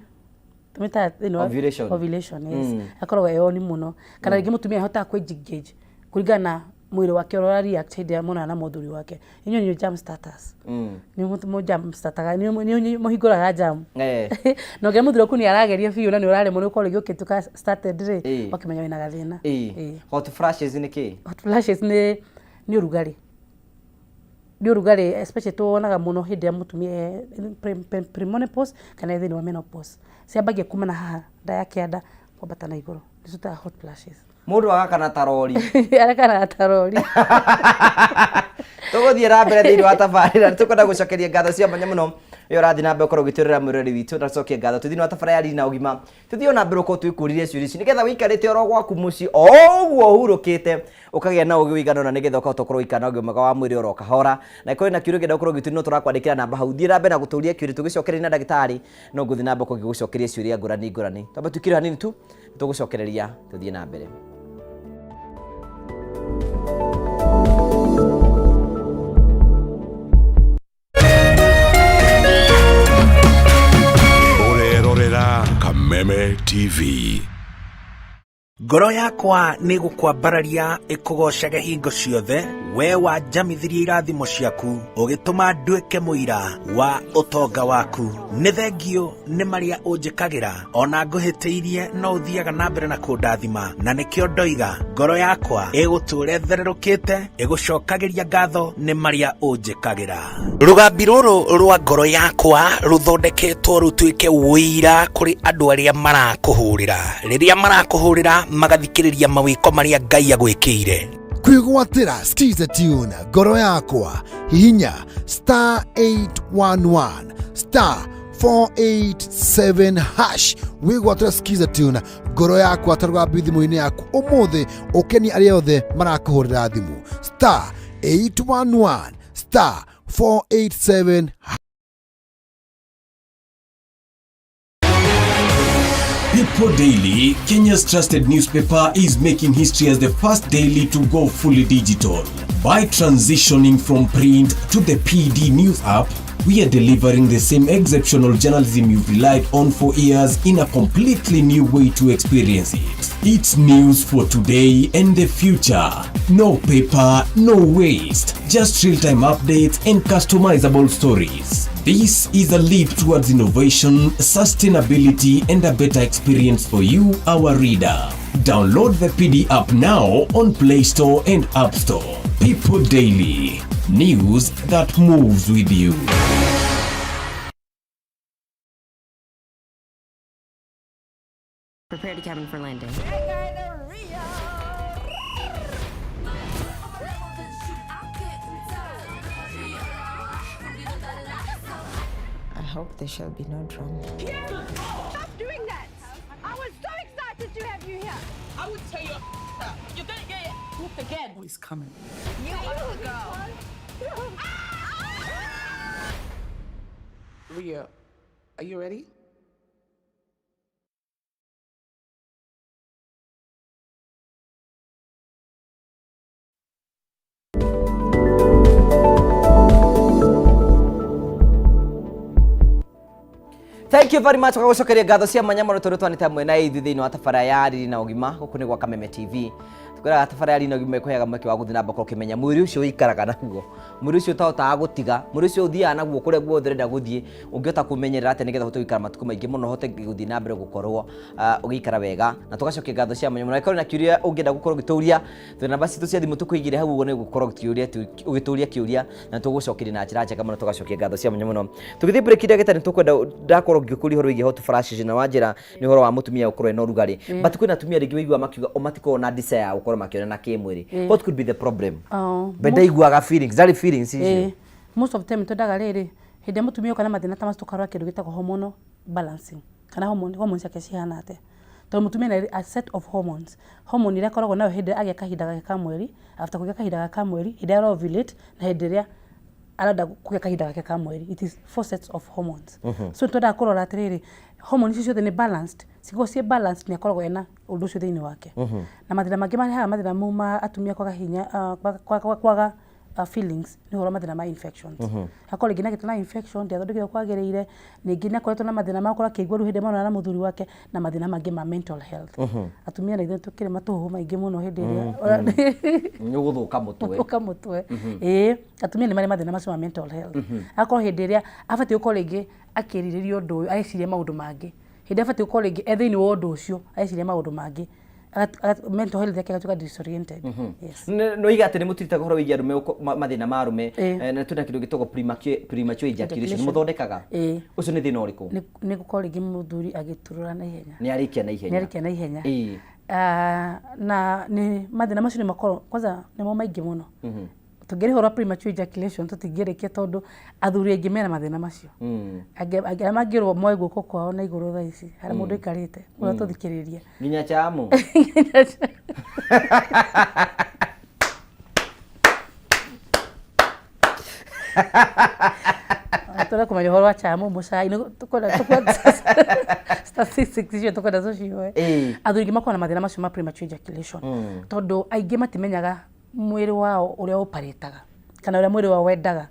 tũmĩtaga ovulation yes akoragwo eoni mũno kana rĩngĩ mũtumia ahotaga kwĩ engage kũringana na mwili wake ora react hidi ya mona na muthuri wake inyo ni jam status ni mo jam status ni mo higora ga jam no ge muthuri kuni arageria biu na ni urare mo ko legio kituka started re wakimenya wina gathina hot flashes ni ki hot flashes ni urugari especially to onaga muno hidi ya mutumia premenopause kana thini wa menopause siambagia kumana haha nda yake nda kwambata na iguru nisuta hot flashes mundu agakana tarori arakana tarori tuguthie na mbere thiini wa tabarira tukwenda gucokeria ngatho cia mwanya muno yo rathi na mbere ukorwo giturira mwirori witu na tucokie ngatho tuthini wa tabarira ya na ugima tuthio na mbere ukorwo twikuririe ciuria ici nigetha wikarite oro gwaku muci oguo hurukite ukagia na ugi wigano na nigetha ukorwo ikana ugi mwega wa mwiri oro kahora na iko na kiuria genda ukorwo gitu no turakwandikira namba hau thie na mbere na guturia kiuria tugicokeria na ndagitari no nguthi na mbere ukorwo gigucokeria ciuria ngurani tamba tukire hanini tu tugucokereria tuthie na mbere Kameme TV. Ngoro yakwa nĩ gũkwambararia ĩkũgocage hingo ciothe we wanjamithirie irathimo ciaku ũgĩtũma nduĩke mũira wa ũtonga waku. Nĩ thengio nĩ marĩa ũnjĩkagĩra ona ngũhĩtĩirie no ũthiaga na mbere na kũndathima na nĩkĩo ndoiga ngoro yakwa ĩgũtũũre thererũkĩte ĩgũcokagĩria ngatho nĩ marĩa ũnjĩkagĩra. Rũgambi rũrũ rwa ngoro yakwa rũthondeketwo rũtuĩke ũira kũrĩ andũ arĩa marakũhũrĩra rĩrĩa marakũhũrĩra magathikĩrĩria mawĩko marĩa Ngai agwĩkĩire. Kwĩgwatĩra Skiza Tune ngoro yakwa hihinya *811 *487# wĩgwatĩra Skiza Tune ngoro yakwa ta rũgambi thimũ-inĩ yaku ũmũthĩ ũkeni arĩa othe marakũhũrĩra thimũ *811 *487#. People Daily, Kenya's trusted newspaper, is making history as the first daily to go fully digital. By transitioning from print to the PD News app, we are delivering the same exceptional journalism you've relied on for years in a completely new way to experience it. It's news for today and the future. No paper, no waste. Just real-time updates and customizable stories. This is a leap towards innovation, sustainability, and a better experience for you, our reader. Download the PD app now on Play Store and App Store. People Daily. News that moves with you. Prepare to cabin for landing. I hope there shall be no drama. Stop doing that! I was so excited to have you here. I would tell you, you're gonna get hooked again. Oh, he's coming. You will go. Ria, are you ready? Thank you very much kwa gucokeria ngatho cia manyamaro tondũ twanĩte hamwe na ithuĩ thĩinĩ wa tabarĩra ya Riri na Ũgima gũkũ nĩ gwa Kameme TV. Tukwĩraga tabarĩra ya Riri na Ũgima ĩkũheaga mweke wa gũthiĩ na mbere ũkĩmenya mwĩrĩ ũcio ũikaraga naguo, mwĩrĩ ũcio ũtahotaga gũtiga, mwĩrĩ ũcio ũthiaga naguo kũrĩa guothe ũrenda gũthiĩ, ũngĩhota kũmenyerera atĩ nĩgetha ũhote gũikara matukũ maingĩ mũno ũhote gũthiĩ na mbere gũkorwo ũgĩikara wega. Na tũgacokia ngatho cia manyamaro na na kĩũria ũngĩenda gũkorwo ũgĩtũria twĩ namba citũ cia thimũ tũkũigire hau ũguo nĩ gũkorwo ũgĩtũria kĩũria na tũgũcokeria na njĩra njega mũno. Tũgacokia ngatho cia manyamaro tũgĩthiĩ break ĩrĩa gĩtarĩ tũkwenda ndakorwo ngĩkũria ũhoro wĩgiĩ hot flashes na wanjĩra nĩ ũhoro wa mũtumia gũkorwo ena ũrugarĩ but kwĩna atumia rĩngĩ wĩigua makiuga matikoragwo na desire ya gũkorwo makĩona na kĩmwĩrĩ. What could be the problem? Bendaiguaga feelings, zari feelings icio. Most of them twendaga rĩrĩ hĩndĩ ya mũtumia ũkana mathĩna ta macio tũkarora kĩndũ gĩtagwo hormonal balancing kana hormones ciake cihana atĩa. Tondũ mũtumia nĩ a set of hormones. Hormone iria akoragwo nayo hĩndĩ agĩa kahinda gake ka mweri, after kũgĩa kahinda gake ka mweri, hĩndĩ ya ovulate na hĩndĩ ĩrĩa arenda kũgĩa kahinda gake ka mweri. It is 4 sets of hormones. So twendaga kũrora atĩrĩrĩ hormones icio ciothe nĩ balanced. Cigwo ciĩ balanced nĩ akoragwo ena ũndũ ũcio thĩinĩ wake. Na mathĩna mangĩ marehaga mathĩna mau ma atumia kwaga hinya kwaga feelings ni horo mathina ma infections akore ngina gitana infection ndiathondekire kwagiriire ningi ni akoretwo na mathina makora kigwa ruhinde mwana na muthuri wake na mathina mangi ma mental health atumia na ithuĩ tukire matuhu maingi muno hindi iria ni guthuka mutwe atumia ni mari mathina macio ma mental health akora hindi iria abati uko ringi akiriririo undu uyu aicirie maundu mangi hindi abati uko ringi ethiini wa undu ucio aicirie maundu mangi mental health yake gatuka disoriented. Yes. No iga ati ni mutirita goro wigia rume mathina ma rume na tuna kindu gitogwo premature ejaculation muthondekaga ucio ni thina uriku ni gukora igi muthuri agiturura na ihenya ni arikia na ihenya na ni mathina macio ni makoro kwanza ni mo maingi muno tugeri horo premature ejaculation tutingirikia tondu athuri aingi mena mathina macio age magirwo moyo guko kwao na iguru tha ici hari mundu ikarite ura tuthikiriria nginya chamu tora kumenya horo wa chamu mucai ni tukona statistics icio tukona socio athuri aingi makona mathina macio ma premature ejaculation tondu aingi matimenyaga mwiri wao uria uparitaga kana uria mwiri wao wendaga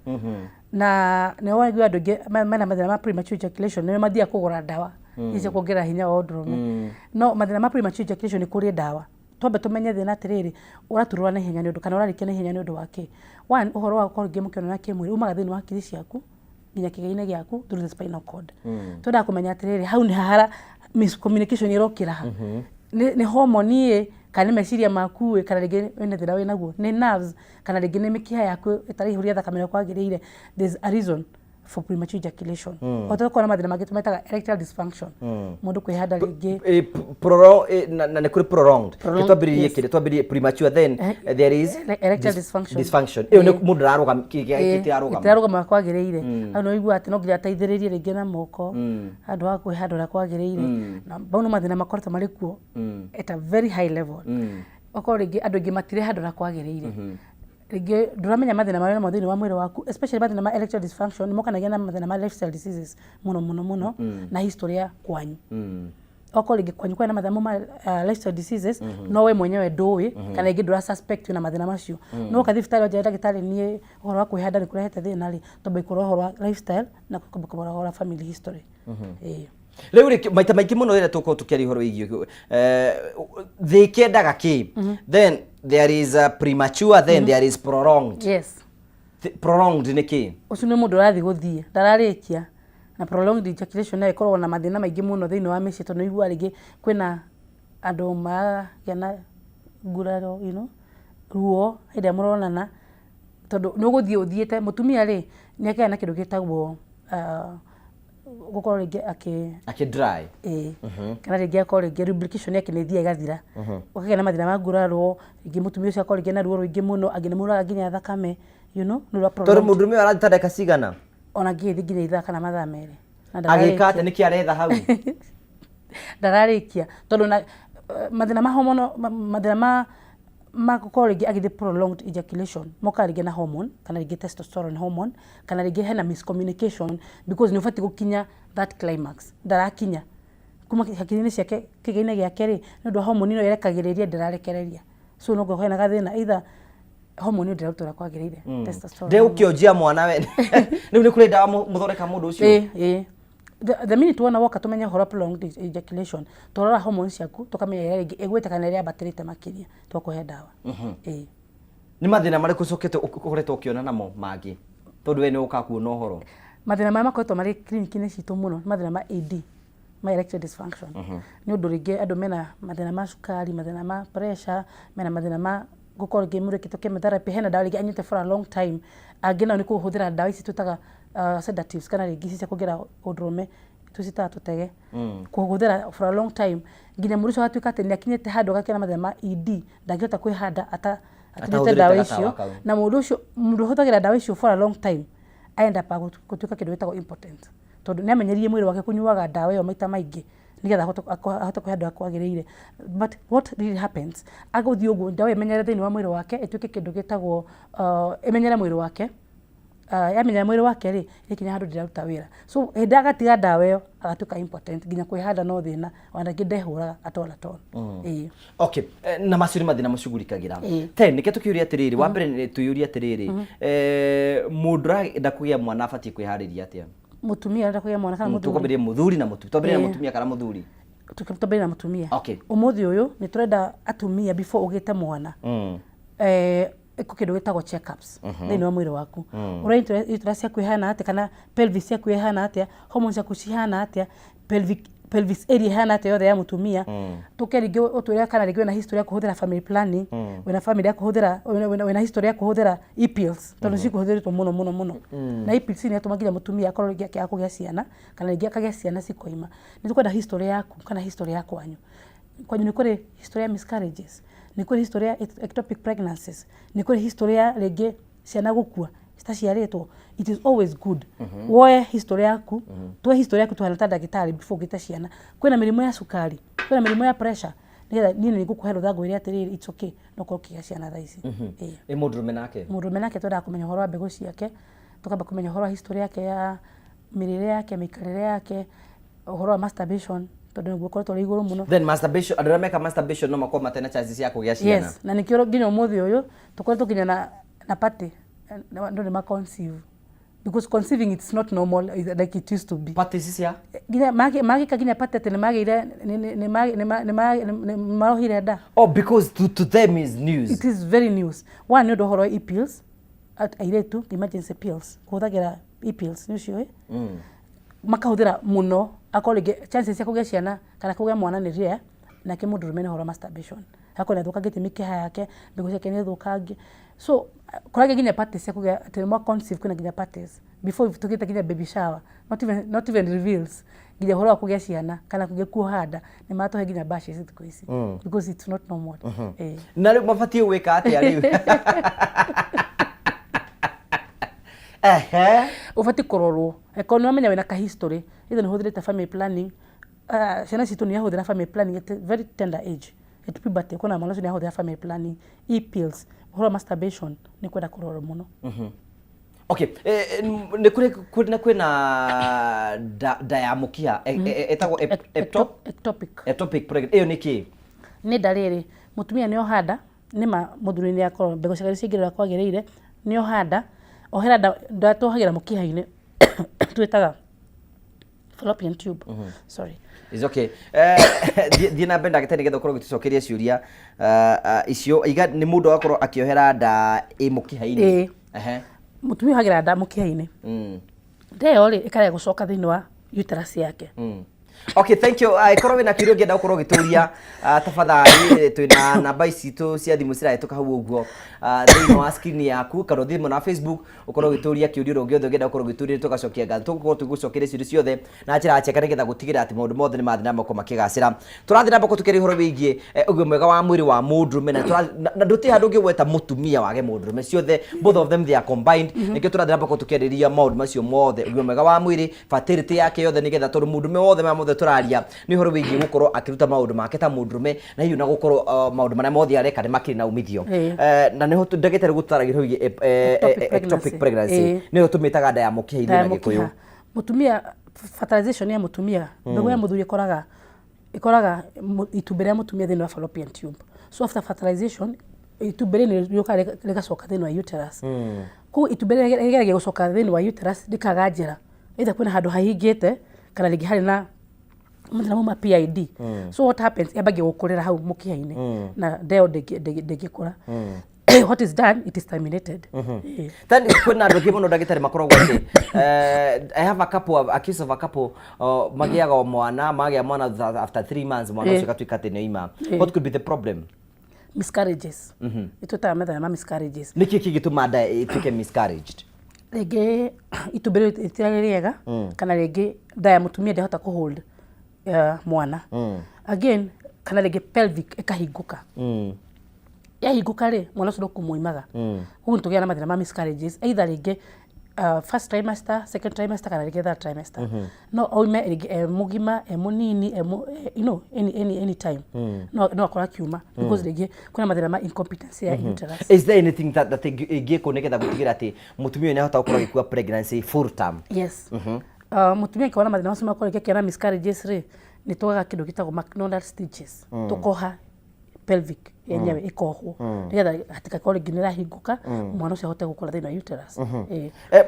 na ne wagwa andu aingi mena mathina ma premature ejaculation ne mathia kugura dawa icio kuongerera hinya wa ndrume no mathina ma premature ejaculation ni kuri dawa twambe tumenye thina atiriri uraturura na hinya ni undu kana urarikia na hinya ni undu wake one uhoro wa gukora ngi mukiono na kimwiri umaga thini wa kiri ciaku nginya kigaine giaku through the spinal cord twenda kumenya atiriri hau ni hara miscommunication irokira ha ni hormone kana meciria maku kana rigi wena thira wena guo ni nerves kana rigi ni mikiha yaku itari huria thakame kwagiriire there's a reason for premature ejaculation otoko na mathina mangi tumetaga erectile dysfunction mundu kwihanda rigi na kuri prolonged twambiririe premature then there is erectile dysfunction iyo ni mundu araruga kitiraruga kwagiriire ano igua ati no nginya taithiririe rigi na moko andu wa kwihanda kwagiriire na bauno mathina makorete mari kuo at a very high level okoro rigi andu ingi matire handura kwagiriire rigi duramenya mathina marĩa mothe ni wa mwiri waku especially mathina ma erectile dysfunction ni mokanagia na mathina ma lifestyle diseases muno na history ya kwanyu okoro rigi kwanyu kwa na mathina ma lifestyle diseases no we mwenyewe ndui kana rigi ndura suspect na mathina macio no kathibitari oje ndagitari ni uhoro wa kwihanda ni kurehete thina ri tombe ikoro uhoro wa lifestyle na kubora uhoro wa family history Leo maita maiki muno ira tukiari horo igio they kendaga ki then there is a premature then there is prolonged prolonged ni ki ucio ni mundu rathi guthie ndararikia na prolonged ejaculation na ikorwo na mathina maingi muno thiini wa mici tondu igua rigi kwina andu magena nguraro ruo hinde muronana tondu no guthie uthiete mutumia ri ni akaya na kindu gitagwo gukora rigi ake dry kana rigi akora rigi lubrication yake ni thia igathira ukagĩa na mathina ma nguraro rigi mutumia ucio akora rigi na ruo rwingi muno agina muraga nginya thakame no tondu mundu mwe arathitandeka cigana ona ngithi nginya ithaa kana mathaa meri agika ate niki aretha hau ndararikia tondu na mathina ma hormone mathina ma gukora rigi agithi prolonged ejaculation moka rigi na hormone kana rigi testosterone hormone kana rigi hena miscommunication because ni ufati gukinya that climax ndarakinya kuma hakiri-ini ciake kigaine giake ri ndu hormone ino irekagiriria ndirarekereria so no gohena gathina either hormone ndirarutura kwagiriire testosterone ndeu kiojia mwana we riu ni kuri dawa muthoreka mundu ucio the minute wona woka tumenya horo prolonged ejaculation torora hormones ciaku tukamenya rigi igwete kana ria batirite makiria tukuhe dawa ni mathina mari kucokete ukoretwo ukiona namo mangi tondu we ni ukakuona horo mathina maya makoretwo mari clinic-ini citu muno mathina ma ED ma erectile dysfunction ni undu rigi andu mena mathina ma sukari mathina ma pressure mena mathina ma gukora gemure kito chemotherapy hena dawa rigi anyite for a long time agina ni kuhuthira dawa ici tutaga sedatives kana rigi cia kugira udrume tusita tutege kuhuthira for a long time nginya muruco atuika ati ni akinyete handu gakena mathina ma ED ndangihota kwihanda atirite dawa icio na mundu huthagira dawa icio for a long time aenda pa gutuika kindu gitagwo impotent tondu ni amenyerie mwiri wake kunyuaga dawa iyo maita maingi nigetha ahota kwihanda kwagiriire but what really happens aguthii uguo dawa imenyere thiini wa mwiri wake ituike kindu gitagwo imenyere mwiri wake yamenya mwĩrĩ wake rĩ ikinya handũ ndiraruta wĩra so hĩndĩ agatiga ndawa ĩyo agatuĩka important nginya kwĩhanda no thĩna ona ngĩ ndehũraga atola ton okay na macio nĩ mathĩna mũcugurikagira te nĩkĩ tũkĩũria atĩrĩrĩ wa mbere nĩ tuyũria atĩrĩrĩ mũndũ arenda kũgĩa mwana abatie kwĩharĩria atĩa mũtumia arenda kũgĩa mwana kana mũthuri tukwambĩrĩria mũthuri na mũtumia twambĩrĩria na mũtumia kana mũthuri tukĩtambĩrĩria na mũtumia okay ũmũthĩ ũyũ nĩ tũrenda atumia before ũgĩte mwana iko kĩndũ gĩtagwo check-ups thĩinĩ wa mwĩrĩ waku ũrĩa itũra ciaku ihana atĩa kana pelvis ciaku ihana atĩa hormones ciaku cihana atĩa pelvis area ihana atĩa yothe ya mũtumia tũkeringĩ ũtũrĩa kana rĩngĩ wĩna history ya kũhũthĩra family planning wĩna family ya kũhũthĩra wĩna history ya kũhũthĩra e-pills tondũ cikũhũthĩrĩtwo mũno na e-pills nĩ atũmagira mũtumia akorwo rĩngĩ akĩaga kũgĩa ciana kana rĩngĩ akagĩa ciana cikoima nĩ tũkwenda history yaku kana history ya kwanyu nĩ kũrĩ history ya miscarriages nĩ kũrĩ history ya ectopic pregnancies nĩ kũrĩ history ya rĩngĩ ciana gũkua citaciarĩtwo it is always good woe history yaku tuwe history yaku tuhana ta ndagĩtarĩ before ũgĩte ciana kwĩna mĩrimũ ya cukari kwĩna mĩrimũ ya pressure nĩgetha niĩ nĩngũkũhe rũthango ĩrĩa atĩrĩrĩ it's okay no kũgĩa ciana thaa ici mũndũrũme nake twendaga kũmenya ũhoro wa mbegũ ciake tũkamba kũmenya ũhoro wa history yake ya mĩrĩre yake mĩikarĩre yake ũhoro wa masturbation tondũ nĩguo ũkoretwo ũrĩ igũrũ mũno then masturbation andũ arĩa meka masturbation no makorwo matena chances ya kũgĩa ciana yes na nĩkĩo nginya ũmũthĩ ũyũ tũkoretwo nginya na party andũ nĩ ma-conceive because conceiving it's not normal like it used to be parties cia nginya magĩka nginya party atĩ nĩ marohire nda because to them is news it is very news one nĩ ũndũ ũhoro wa e-pills airĩtu emergency pills kũhũthagĩra e-pills nĩ ũcio makahũthĩra mũno akorwo rĩngĩ chances cia kũgĩa ciana kana kũgĩa mwana nĩ rare nake mũndũrũme nĩ ũhoro masturbation akorwo nĩ athũkangĩte mĩkiha yake mbegũ ciake nĩ thũkangie so kũragĩa nginya parties cia kũgĩa atĩ nĩ conceive kwĩna nginya parties before tũgĩte nginya baby shower not even reveals nginya ũhoro wa kũgĩa ciana kana kũgĩa kuoha nda nĩ matũhe nginya bashes thikũ ici because it's not normal na rĩu mabatiĩ gwĩka atĩa rĩu ũbatiĩ kũrorwo eko nĩ wamenya wĩna ka history either nĩ hũthĩrĩte family planning ciana citũ nĩ ahũthĩra family planning at a very tender age at puberty kuna mwana ũcio nĩ ahũthĩra family planning e-pills ũhoro wa masturbation nĩ kwenda kũrorwo mũno okay nĩ kũrĩ kwĩna nda ya mũkiha etagwo ectopic pregnancy ĩyo nĩ kĩ nĩ nda rĩrĩ mũtumia nĩ ohanda nĩma mũthuri nĩ akorwo mbegũ ciake ciingĩrĩra kwagĩrĩire nĩ ohanda ohera nda tũhagĩra mũkiha-inĩ twĩtaga fallopian tube sorry is okay thiĩ na mbere ndagĩtarĩ nĩgetha ũkorwo ũgĩtũcokeria ciũria icio iga nĩ mũndũ akorwo akĩohera nda ĩ mũkiha-inĩ mũtumia ohagĩra nda mũkiha-inĩ nda ĩyo rĩ ĩkarega gũcoka thĩinĩ wa uterus yake okay thank you korwo wĩna kĩũria ũngĩenda gũkorwo ũgĩtũria tafadhali twĩna namba citũ cia thimũ cirahĩtũka hau ũguo thĩinĩ wa screen yaku kana thimũ na Facebook ũkorwo ũgĩtũria kĩũria ũrĩa ũngĩenda gũkorwo ũgĩtũria tũgacokia ngatho tũgũkorwo tũgĩcokeria ciũria ciothe na njĩra ya cheka nĩgetha gũtigĩrĩra atĩ maũndũ mothe nĩ mathiĩ na mbere makĩgacĩra tũrathiĩ na mbere tũkĩrĩa ũhoro wĩgiĩ ũgima mwega wa mwĩrĩ wa mũndũrũme na ndũtĩ handũ ũngĩgweta mũtumia wage mũndũrũme ciothe both of them they are combined nĩkĩo tũrathiĩ na mbere tũkĩarĩrĩria maũndũ macio mothe ũgima mwega wa mwĩrĩ fertility yake yothe nĩgetha tondũ mũndũrũme wothe tũraria nĩ ũhoro wĩgiĩ gũkorwo akĩruta maũndũ make ta mũndũrũme na hihi na gũkorwo maũndũ marĩa mothe areka nĩ makĩrĩ na umithio na nĩho ndagĩtarĩ gũtaragĩra wĩgiĩ ectopic pregnancy nĩyo tũmĩtaga nda ya mũkiha-inĩ na Gĩkũyũ mũtumia fertilization ya mũtumia mbegũ ya mũthuri ĩkoraga itumbĩ rĩa mũtumia thĩinĩ wa fallopian tube so after fertilization itumbĩ rĩu rĩũkaga rĩgacoka thĩinĩ wa uterus koguo itumbĩ rĩgeragia gũcoka thĩinĩ wa uterus rĩkaga njĩra either kwĩna handũ hahingĩte kana rĩngĩ harĩ na mũthenya muma PID so what happens yambagia gũkũrĩra hau mũkiha-inĩ na ndeo ndĩngĩkũra what is done it is terminated then kwĩna andũ angĩ mũno ndagĩtarĩ makoragwo atĩ I have a case of a couple magĩaga mwana magĩa mwana after 3 months mwana ũcio gatuĩka atĩ nĩoima what could be the problem miscarriages itũtaga methana ma miscarriages nĩkĩ kĩngĩtũma nda ĩtuĩke miscarriaged rĩngĩ itumbĩ rĩu rĩtirarĩ rĩega kana rĩngĩ nda ya mũtumia ndĩhota kũhold mwana again kana rĩngĩ pelvic ĩkahingũka yahingũka rĩ mwana ũcio ndũkũmũimaga ũguo nĩtũgĩa na mathĩna ma miscarriages either rĩngĩ first trimester, second trimester kana rĩngĩ third trimester. No oime mugima munini you know any time. No akora kiuma because rĩngĩ kuna mathĩna ma incompetence ya uterus. Is there anything that ingĩko nĩgetha gũtigĩra atĩ mũtumia nĩ ahota gũkorwo agĩkua pregnancy full term? Yes. Mũtumia akiona mathĩna macio makora kĩana miscarriages rĩ nĩ twaga kĩndũ gĩtagwo McDonald stitches. Tukoha pelvic yenyewe ikohwo nigetha hatikakorwo rĩngĩ nĩrahingũka mwana ũcio ahote gũkũra thĩinĩ wa uterus.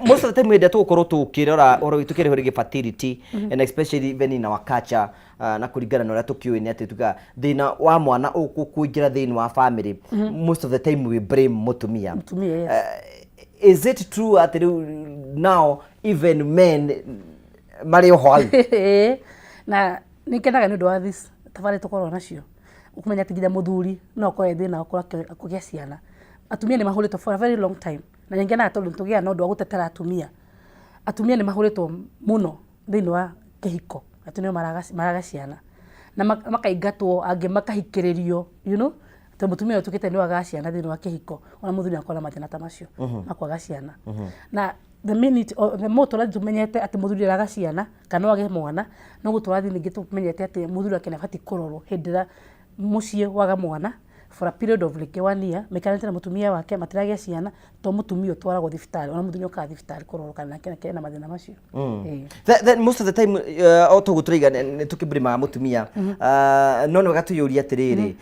Most of the time wenda tũgũkorwo tũkĩrora tukĩrĩho rĩngĩ fertility and especially even in our culture na kũringana na ũrĩa tũkĩũĩ nĩ atĩ tuga thĩna wa mwana ũkũingĩra thĩinĩ wa family most of the time we blame mũtumia. Yes. Is it true at now even men marĩ oho hau? Na nĩkenaga nĩ ũndũ wa this tabarĩ tũkorwo nacio ukumenya ati nginya muthuri no kwa thina akora kugĩa ciana. Atumia nĩ mahũrĩtwo for a very long time na nyingĩ na tondũ tũgĩa na ũndũ wa gũtetera atumia. Atumia nĩ mahũrĩtwo mũno thĩinĩ wa kĩhiko atumia maraga ciana na makaingatwo angĩ makahikĩrĩrio you know tondũ mutumia ũtukĩte nĩ waga ciana thĩinĩ wa kĩhiko ona muthuri akora mathĩna ta macio makwaga ciana. Na the minute the more tumenyete ati muthuri araga ciana kana wage mwana no gũtũrathi ningĩ tumenyete ati muthuri akene bati kũrorwo hĩndĩ muciĩ waga mwana for a period of like 1 year mekanĩte na mutumia wake matiragia ciana to mutumia twaragwo thibitarĩ ona muthuri ũka thibitarĩ kũrorwo kana kena mathĩna macio. Then most of the time tũgũtũraiga nĩ tũkĩbrima mutumia no nĩ gatũyũria atĩrĩrĩ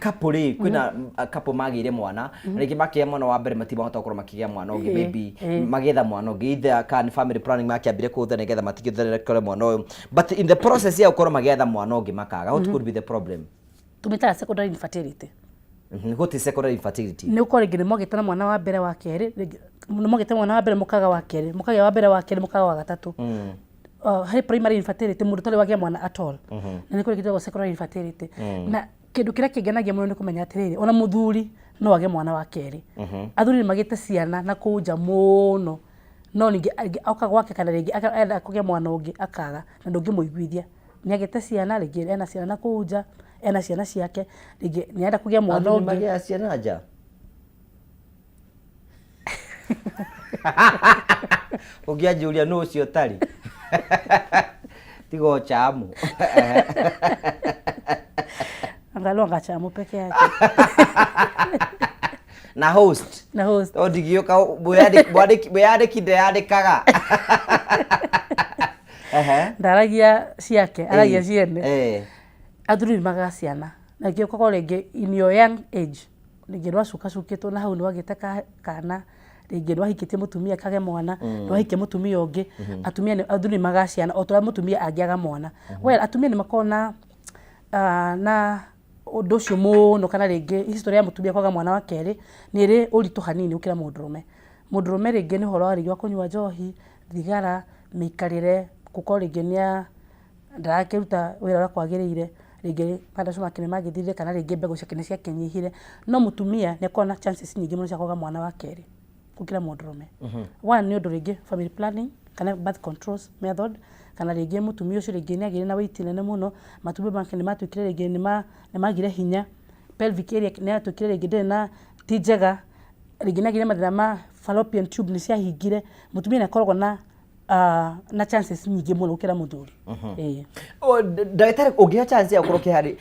couple kwĩna couple magĩire mwana rĩngĩ makĩgĩa mwana wa mbere matibahota gũkorwo makĩgĩa mwana ũngĩ maybe magetha mwana ũngĩ either can family planning makĩambire kũtha nĩgetha matigĩtherere mwana ũyũ but in the process ya gũkorwo magetha mwana ũngĩ makaga what could be the problem? Tumitaga secondary infertility. What is secondary infertility? Nĩ ũkorwo rĩngĩ nĩmwagĩte na mwana wa mbere wa kerĩ nĩmwagĩte mwana wa mbere mũkaga wa kerĩ mũkaga wa mbere wa kerĩ mũkaga wa gatatũ. Harĩ primary infertility mũndũ ũtarĩ wagĩa mwana at all na nĩ kũrĩkĩtwo secondary infertility. Na kĩndũ kĩrĩa kĩngenagia mũno nĩ kũmenya atĩrĩrĩ ona mũthuri no wage mwana wa kerĩ. Athuri nĩmagĩte ciana na kũnja mũno no ningĩ auka gwake kana rĩngĩ enda kũgĩa mwana ũngĩ akaga na ndũngĩmũiguithia nĩagĩte ciana rĩngĩ ena ciana na kũnja ena ciana ciake rĩngĩ nĩenda kũgĩa mwana ũngĩ magĩa ciana nja. Ũngĩanjũria nũ ũcio tari tigo chamu angalau ngachamu peke yake na host odigioka buyandĩkinde yandĩkaga ndaragia ciake aragia ciene athuri maga ciana na ngĩ ũkorwo rĩngĩ in your young age rĩngĩ rwacukacukĩtwo na hau nĩwagĩte kana rĩngĩ rwahikĩtie mũtumia kage mwana rwahikia mũtumia ũngĩ atumia athuri maga ciana o tũrĩa mũtumia angĩaga mwana. Well atumia nĩ makona na ũndũ ũcio mũno kana rĩngĩ history ya mũtumia kwaga mwana wa kerĩ nĩ ĩrĩ ũritũ hanini gũkĩra mũndũrũme. Mũndũrũme rĩngĩ nĩ ũhoro wa rĩngĩ wa kũnyua njohi thigara mĩikarĩre gũkorwo rĩngĩ nĩ ndarakĩruta wĩra ũrĩa kwagĩrĩire rĩngĩ panda cuma kene magĩthire kana rĩngĩ mbegũ ciake nĩ ciakĩnyihire no mũtumia nĩ akona chances nyingĩ mũno cia kwaga mwana wa kerĩ gũkĩra mũndũrũme. One nĩ ũndũ rĩngĩ family planning kana birth controls method kana rĩngĩ mũtumia ũcio rĩngĩ nĩ agĩrĩ na weight nene mũno matumbĩ make nĩ matuĩkire rĩngĩ nĩ magire hinya pelvic area nĩ atuĩkire rĩngĩ ndĩrĩ na ti njega rĩngĩ nĩ agĩrĩ mathĩna ma fallopian tube nĩ ciahingire mũtumia nĩ akoragwo na chances nyingĩ mũno gũkĩra mũthuri. Ndagĩtarĩ ũngĩha chance ya gũkorwo kĩharĩ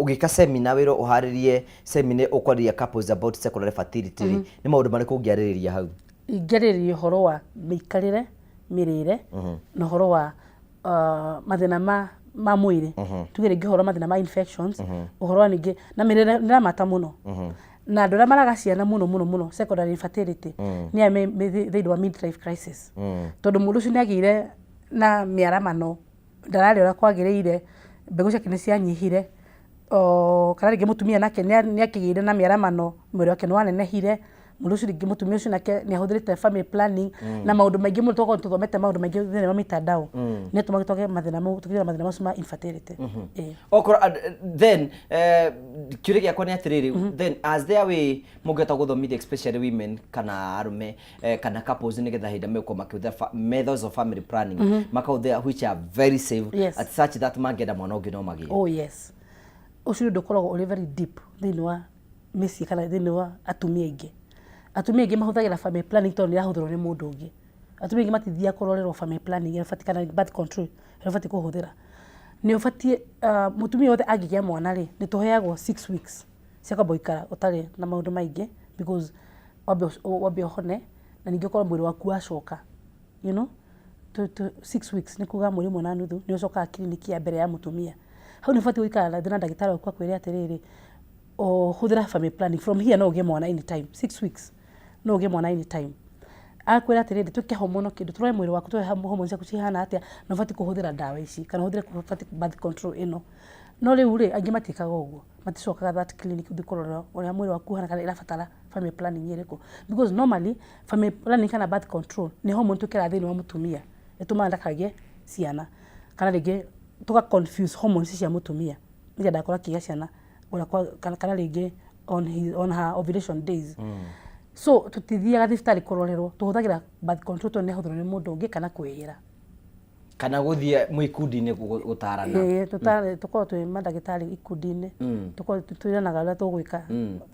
ũgĩka seminar wĩra ũharĩrie seminar ũkwarĩria couples about secondary fertility nĩ maũndũ marĩkũ ũngĩarĩrĩria hau? Ingĩarĩrĩria ũhoro wa mĩikarĩre mĩrĩre na ũhoro wa mathĩna ma mwĩrĩ tuge rĩngĩ ũhoro mathĩna ma infections ũhoro wa ningĩ na mĩrĩre nĩ ramata mũno na andũ arĩa maraga ciana mũno secondary infertility nĩ thĩinĩ wa midlife crisis tondũ mũndũ ũcio nĩ agĩire na mĩaramano ndararĩ ũrĩa kwagĩrĩire mbegũ ciake nĩ cianyihire kana rĩngĩ mũtumia nake nĩ akĩgĩire na mĩaramano mwĩrĩ wake nĩ wanenehire mũndũ ũcio rĩngĩ mũtumia ũcio nake nĩ ahũthĩrĩte family planning na maũndũ maingĩ mũno tũkorwo tũthomete maũndũ maingĩ thĩinĩ wa mitandao nĩ tũmagĩ twage mathĩna macio ma infertility. Then kĩũria gĩakwa nĩ atĩrĩrĩ then as there way mũngĩhota gũthomithia especially women kana arũme kana couples nĩgetha hĩndĩ megũkorwo makĩhũthĩra methods of family planning makahũthĩra which are very safe at such that mangĩenda mwana ũngĩ no magĩe. Oh yes ũcio ndũkoragwo ũrĩ very deep thĩinĩ wa mĩciĩ kana thĩinĩ wa atumia aingĩ atumia aingĩ mahũthagĩra family planning tondũ nĩrahũthĩrwo nĩ mũndũ ũngĩ. Atumia aingĩ matithiaga kũrorerwo family planning ĩrĩa kana birth control ĩrĩa kũhũthĩra. Nĩ ũbatiĩ mũtumia wothe angĩgĩa mwana rĩ nĩ tũheagwo 6 weeks cia kwamba gũikara ũtarĩ na maũndũ maingĩ because wambe ũhone na ningĩ ũkorwo mwĩrĩ waku wacoka, you know, 6 weeks nĩ kuga mweri ũmwe na nuthu nĩ ũcokaga kiriniki ya mbere ya mũtumia. Hau nĩ ũbatiĩ gũikara na ndagĩtarĩ waku akwĩre atĩrĩrĩ hũthĩra family planning from here no ũgĩe mwana anytime, 6 weeks no ũgĩe mwana anytime. Akwĩra atĩrĩrĩ twĩke hormonal kĩndũ tũrore mwĩrĩ waku tũhe hormones ciaku cihana atĩa na ũbatiĩ kũhũthĩra ndawa ici kana ũhũthĩre birth control ĩno. No rĩu rĩ angĩ matikaga ũguo maticokaga that clinic ũthiĩ kũrora ũrĩa mwĩrĩ waku ũhana kana ĩrabatara family planning ĩrĩkũ because normally family planning kana birth control nĩ hormone twĩkĩraga thĩinĩ wa mũtumia ĩtũmaga ndakagĩe ciana kana rĩngĩ tuka confuse hormones cia mũtumia nĩgetha ndakora kĩgĩa ciana kana rĩngĩ on her ovulation days. So tutithiaga thibitarĩ kũrorerwo tuhũthagĩra birth control tondũ nĩ hũthĩrwo nĩ mũndũ ũngĩ kana kwĩyĩra kana gũthiĩ mwĩkundi-inĩ gũtarana. Tukorwo twĩ mandagĩtarĩ ikundi-inĩ tukorwo twĩranaga ũrĩa tũgwĩka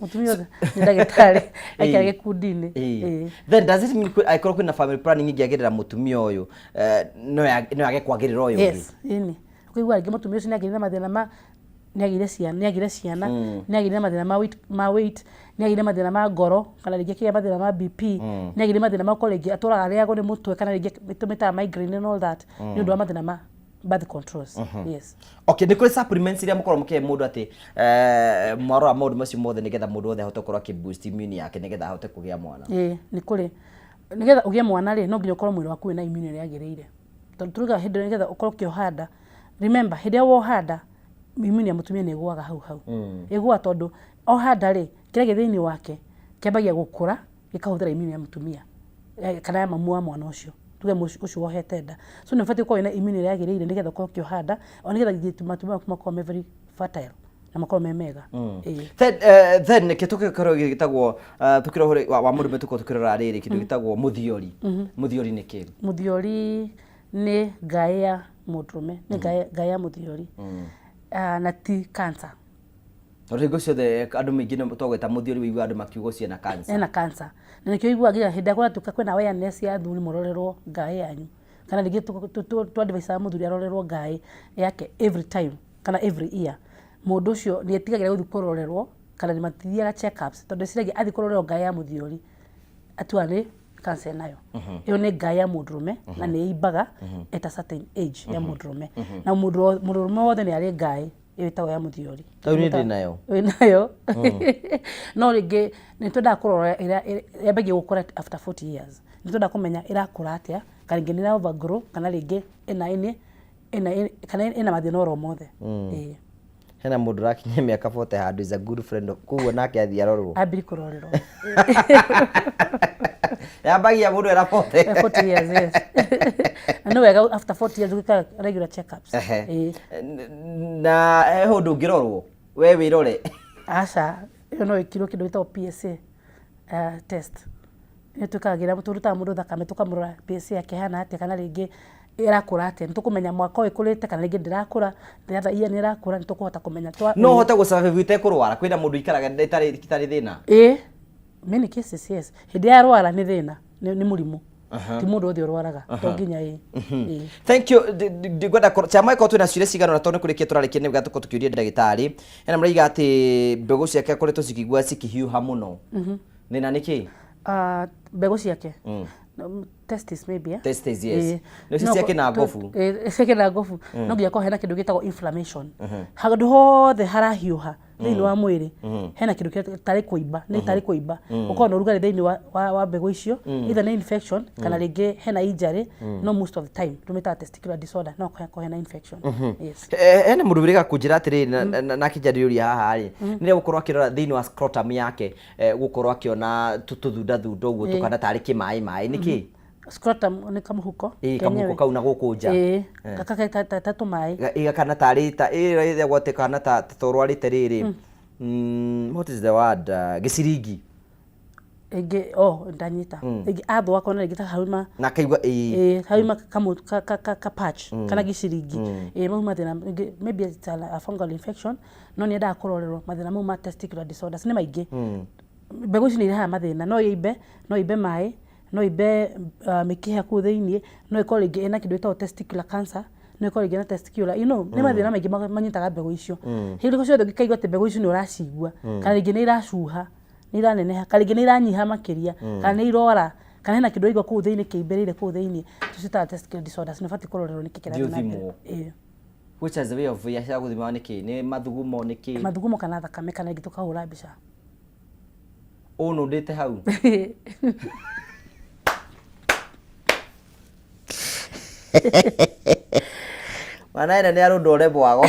mũtumia wothe nĩ ndagĩtarĩ aikara gĩkundi-inĩ. Then does it mean aikorwo kwĩna family planning ingĩagĩrĩra mũtumia ũyũ no yage kwagĩrĩra ũyũ ũngĩ? Yes, ĩni ũkaigua rĩngĩ mũtumia ũcio nĩagĩrĩire mathĩna ma nĩagĩire ciana nĩagĩire mathĩna ma weight nĩagĩire mathĩna ma ngoro kana rĩngĩ kĩgĩa mathĩna ma BP nĩagĩire mathĩna ma gũkorwo rĩngĩ atũraga arĩagwo nĩ mũtwe kana rĩngĩ tũmĩtaga migraine and all that nĩ ũndũ wa mathĩna ma birth controls. Yes. Okay, nĩ kũrĩ supplements iria mũkorwo mũkĩhe mũndũ atĩ mwarora maũndũ macio mothe nĩgetha mũndũ wothe ahote gũkorwo akĩ-boost immune yake nĩgetha ahote kũgĩa mwana? Nĩ kũrĩ nĩgetha ũgĩe mwana rĩ no nginya ũkorwo mwĩrĩ waku wĩna immune ĩrĩa yagĩrĩire tondũ turuga hĩndĩ nĩgetha ũkorwo ũkĩoha nda, remember hĩndĩ ĩrĩa woha nda immune ya mũtumia nĩ ĩgũaga hau ĩgũa tondũ oha nda rĩ kĩrĩa thĩinĩ wake kĩambagia gũkũra gĩkahũthĩra immune ya mũtumia kana ya mamu wa mwana ũcio tuge ũcio wohete nda. So nĩ ũbatiĩ gũkorwo na immune ĩrĩa yagĩrĩire nĩgetha ũkorwo ũkĩoha nda o nĩgetha matumia maku makorwo me very fertile na makorwo me mega. Then nĩkĩ tũgĩkorwo gĩtagwo tũkĩrora wa mũndũ tũkorwo tũkĩrora rĩrĩ kĩndũ gĩtagwo mũthiori. Mũthiori nĩ kĩ? Mũthiori nĩ ngaĩ ya mũndũrũme nĩ ngaĩ ya mũthiori na ti cancer. Rĩngĩ ciothe andũ maingĩ nĩ twagweta mũthiori wĩigua andũ makiugo ciena cancer. Ena cancer. Na nĩkĩo igua nginya hĩndĩ ĩrĩa tuka kwĩna awareness ya athuri mũrorerwo ngaĩ yanyu kana rĩngĩ twadvice mũthuri arorerwo ngaĩ yake every time kana every year. Mũndũ ũcio nĩ etigagĩra gũthiĩ kũrorerwo kana nĩ matithiaga check-ups tondũ ciragia athiĩ kũrorerwo ngaĩ ya mũthiori atua nĩ cancer nayo. Ĩyo nĩ ngaĩ ya mũndũrũme na nĩ ĩimbaga at a certain age ya mũndũrũme. Na mũndũrũme wothe nĩ arĩ ngaĩ ĩtagwo ya mũthiori. Tau nĩ ndĩ nayo. Nayo. No rĩngĩ nĩ twendaga kũrora ĩrĩa yambagia gũkũra after 40 years. Nĩ twendaga kũmenya ĩrakũra atĩa kana rĩngĩ nĩ overgrow kana rĩngĩ ĩna mathĩna oro mothe. Hena mũndũ rakinyia mĩaka 40 handũ is a good friend koguo nake athiĩ arorwo. Ambiri kũrorerwo. Yambagia mũndũ era 40 years, yes. No wega after 40 years gwĩka regular check-ups. Na ũndũ ũngĩrorwo we wĩrore? Aca ĩyo no ĩkirwo kĩndũ gĩtagwo PSA test. Nĩ tũkagĩra tũrutaga mũndũ thakame tũkamũrora PSA yake hana atĩa kana rĩngĩ ĩrakũra atĩa. Nĩ tũkũmenya mwaka ũyũ ĩkũrĩte kana rĩngĩ ndĩrakũra the year nĩ ĩrakũra nĩ tũkũhota kũmenya. No ũhote gũsurvive itekũrwara kwĩna mũndũ ikaraga itarĩ thĩna? Many cases yes. Hĩndĩ ya rwara nĩ thĩna nĩ mũrimũ. Ti mũndũ wothe ũrwaraga to nginya Thank you. Ngwenda chama iko twina ciũria cigana na tondũ kũrĩkia tũrarĩkia nĩ gatũko tũkĩũria ndagĩtarĩ. Hena mũraiga atĩ mbegũ ciake akoretwo cikĩigua cikihiũha mũno. Thĩna nĩ kĩ? Mbegũ ciake testis maybe testis yes. Nĩ ciake na ngobu. Ciake na ngobu. No nginya ko hena kĩndũ gĩtagwo inflammation. Handũ hothe harahiũha thĩinĩ wa mwĩrĩ hena kĩndũ gĩtarĩ kũimba nĩ tarĩ kũimba ũkorwo na ũrugarĩ thĩinĩ wa mbegũ icio either nĩ infection kana rĩngĩ hena injury no most of the time tũmĩtaga testicular disorder no ko hena infection. Yes. Hena mũndũ wĩrĩga kũnjĩra atĩrĩ na kĩnjarĩrĩria haha rĩ nĩrĩa gũkorwo akĩrora thĩinĩ wa scrotum yake gũkorwo akĩona tũthunda thunda ũguo tũkana tarĩ kĩmaĩ nĩkĩ? Scrotum nĩ kamũhuko. Kamũhuko kau na gũkũ nja. Gaka tũmaĩ. Kana tarĩ ta ĩrĩa gwate kana ta tũrwarĩte rĩrĩ. What is the word? Gĩciringi. Ndanyita. Athwa kona rĩngĩ ta hauma. Na kaigua hauma ka patch kana gĩciringi. Mau mathĩna maybe it's a fungal infection no nĩ endaga kũrorerwo mathĩna mau ma testicular disorders nĩ maingĩ. mbegu ici nĩ irehaga mathĩna, no ibe maĩ, no ibe mĩkiha kũu thĩinĩ, no ikorwo rĩngĩ ĩna kĩndũ gĩtagwo testicular cancer, no ikorwo rĩngĩ na testicular, nĩ mathĩna maingĩ manyitaga mbegu icio. Hĩndĩ ciothe ũngĩkaigua atĩ mbegu icio nĩ ũracigua, kana rĩngĩ nĩ iracuha, nĩ iraneneha, kana rĩngĩ nĩ iranyiha makĩria, kana nĩ irora, kana hena kĩndũ igua kũu thĩinĩ kĩimbĩrĩire kũu thĩinĩ, tũcitaga testicular disorders, nĩ batiĩ kũrorerwo nĩ kĩkĩra na mbere. Which is the way of ya cia gũthima nĩkĩ? Nĩ mathugumo nĩkĩ? Mathugumo kana thakame kana rĩngĩ tũkahũra mbica. No ndĩte hau. Manaina nĩ arũndore bwago.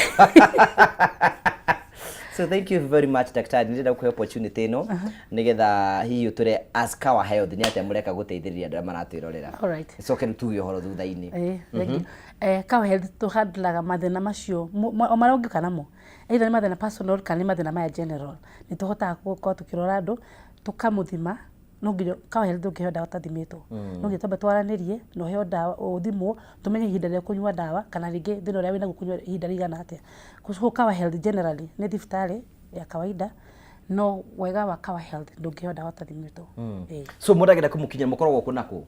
So thank you very much daktari, nĩ ndakũhe opportunity ĩno nĩgetha hihi ũtũre as Kawa Health nĩ atĩa mũreka gũteithĩrĩria andũ maratwĩrorera. All right. Coke tuge ũhoro thutha-inĩ. Thank you. Kawa Health tũhandlaga mathĩna macio marĩa ũngĩũka namo, either nĩ mathĩna personal kana nĩ mathĩna maya general, nĩ tũhotaga gũkorwo tũkĩrora andũ tũkamũthima. No nginya Kawa Health ndũngĩheo ndawa ũtathimĩtwo, no nginya twambe twaranĩrie na ũheo ndawa ũthimwo, tũmenye ihinda rĩa kũnyua ndawa kana rĩngĩ thĩna ũrĩa wĩnaguo kũnyua ihinda rĩigana atĩa. Koguo Kawa Health generally nĩ thibitarĩ ya kawaida, no wega wa Kawa Health ndũngĩheo ndawa ũtathimĩtwo. So mũndũ agenda kũmũkinya mũkoragwo kũ nakũ?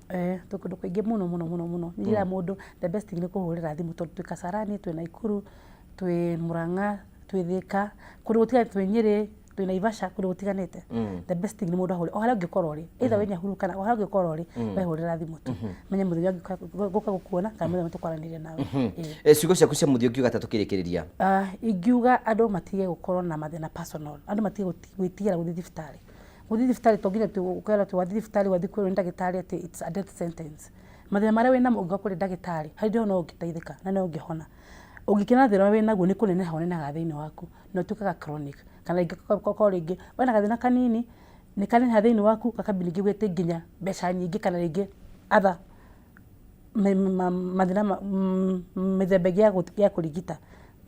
Tũkũndũ kũingĩ mũno. Njĩra mũndũ the best thing nĩ kũhũrĩra thimũ, tondũ twĩ Kasarani, twĩ Naikuru, twĩ Murang'a, twĩ Thika, kũndũ gũtiganĩte, twĩ Nyĩrĩ, twĩ Naivasha, kũndũ gũtiganĩte. The best thing nĩ mũndũ ahũrĩre o harĩa ũngĩkorwo ũrĩ, either wĩ Nyahururu kana o harĩa ũngĩkorwo ũrĩ, wehũrĩra thimũ tu, menye mũthenya gũka gũkuona kana mũthenya tũkwaranĩria nawe. Ciugo ciaku cia mũthia ũngiuga ta tũkĩrĩkĩrĩria? Ingiuga andũ matige gũkorwo na mathĩna personal, andũ matige gwĩtigĩra gũthiĩ thibitarĩ. Gũthiĩ thibitarĩ to nginya ũkwĩra atĩ wathiĩ thibitarĩ wathiĩ kwĩrwo nĩ ndagĩtarĩ atĩ it's a death sentence. Mathĩna marĩa wĩnamo ũngĩuga kũrĩ ndagĩtarĩ, hĩndĩ ĩyo no ũngĩteithĩka na no ũngĩhona. Ũngĩkena thĩna wĩnaguo nĩ kũneneha ũnenehaga thĩinĩ waku na ũtuĩkaga chronic, kana ingĩkorwo rĩngĩ wĩna gathĩna kanini nĩ kaneneha thĩinĩ waku gakambia ningĩ gwĩte nginya mbeca nyingĩ kana rĩngĩ other mathĩna mĩthemba ya kũrigita.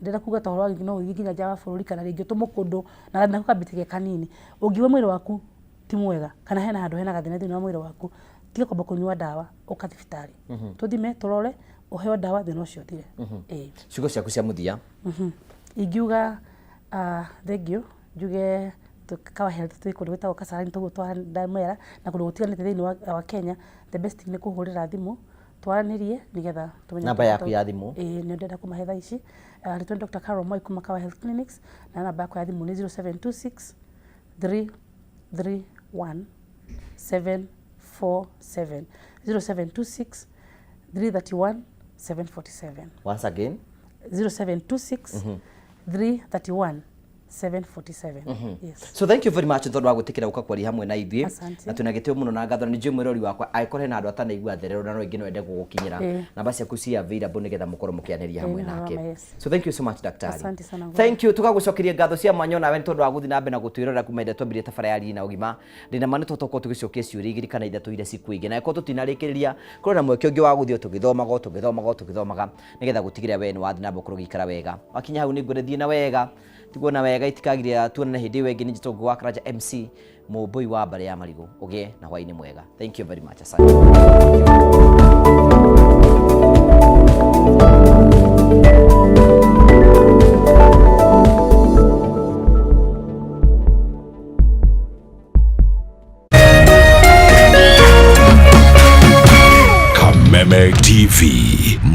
Ndĩrenda kuga ta ũhoro wa no ũthiĩ nginya nja wa bũrũri kana rĩngĩ ũtũmwo kũndũ na gathĩna kau kambĩte kanini. Ũngiuga mwĩrĩ waku ti mwega kana hena handũ hena gathĩna thĩinĩ wa mwĩrĩ waku, tiga kwamba kũnyua ndawa, ũka thibitarĩ tũthime tũrore ũheo ndawa thĩna ũcio ũthire. Ciugo ciaku cia mũthia? Ingiuga thengiũ, njuge Kawa Health twĩ kũndũ gwĩtagwo Kasarani, tũguo twandamera na kũndũ gũtiganĩte thĩinĩ wa Kenya. The best thing nĩ kũhũrĩra thimũ twaranĩrie nĩgetha tũmenye namba yaku ya thimũ. Nĩ ndenda kũmahe thaa ici. Rĩtwa nĩ Dr. Carol Moi kuma Kawa Health Clinics, na namba yakwa ya thimũ nĩ 0726 331 747 0726 331 747. Once again 0726 331 747. Yes. So thank you very much tondu wa gutikira uka kwari hamwe na ithuĩ, na tunagĩtĩo mũno na ngatho. Nĩ njũĩ mwĩrori wakwa angĩkorwo hena andũ atanaigua therero na no ingĩ no ende gũgũkinyĩra, namba ciaku cia available nĩgetha mũkorwo mũkĩanĩria hamwe nake. So thank you so much daktari. Asante sana. Thank you, tugagucokeria ngatho cia mwanya nawe nĩ tondũ wa gũthiĩ na mbere na gũtwĩrora kuma inde twambirie tabarĩra ya Riri na Ũgima. Ndĩna ma nĩ tũtokorwo tũgĩcokia ciũria igĩrĩ kana ithatũ iria cikuĩngĩ, na ĩkorwo tũtinarĩkĩrĩria kũrĩ na mweke ũngĩ wa gũthiĩ tũgĩthomaga nĩgetha gũtigĩrĩra we nĩ wathiĩ na mbere gũikara wega. Wakinya hau nĩ ngwĩrĩthiĩ na wega tiguona wega itikagirira tuonane hĩndĩ ĩyo ĩngĩ. Nĩ Njĩtũngũ wa Karanja MC mũmbũi wa Mbare ya Marigũ. Ũgĩe na hwaĩ-inĩ mwega. Thank you very much. Asante. Kameme TV,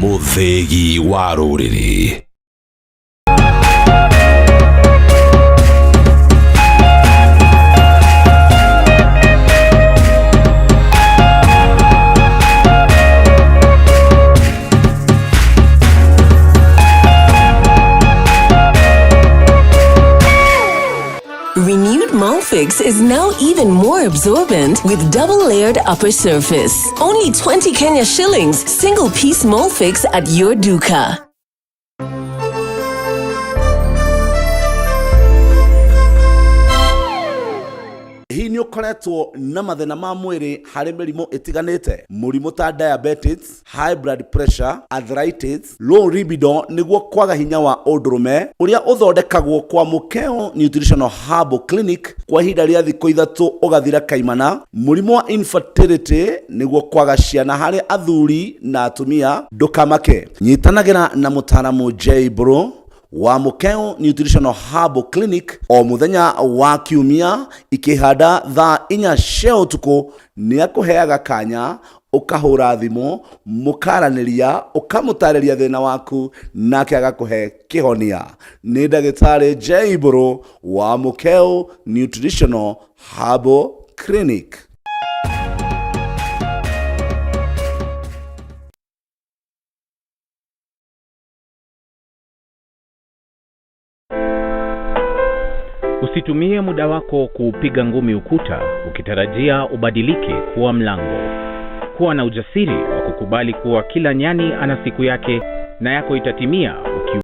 mũthĩgi wa rũrĩrĩ. Renewed Molfix is now even more absorbent with double-layered upper surface. Only 20 Kenya shillings, single-piece Molfix at your duka. Hii nĩ ũkoretwo na mathĩna ma mwĩrĩ harĩ mĩrimũ ĩtiganĩte, mũrimũ ta diabetes, high blood pressure, arthritis, low libido nĩguo kwaga hinya wa ũndũrũme ũrĩa ũthondekagwo kwa Mukeo Nutritional Herbal Clinic kwa ihinda rĩa thikũ ithatũ ũgathira kaimana, mũrimũ wa infertility nĩguo kwaga ciana harĩ athuri na atumia ndũkamake. Nyitanagĩra na mũtaaramu J Bro wa Mukeo Nutritional Herbal Clinic o muthenya wa kiumia ikihanda thaa 4 cia utuku ni akuheaga kanya ukahura thimo mukaraniria ukamutariria thina waku nake agakuhe kihonia. Ni ndagitari J Iburu wa Mukeo Nutritional Herbal Clinic. Usitumie muda wako kupiga ngumi ukuta ukitarajia ubadilike kuwa mlango. Kuwa na ujasiri wa kukubali kuwa kila nyani ana siku yake na yako itatimia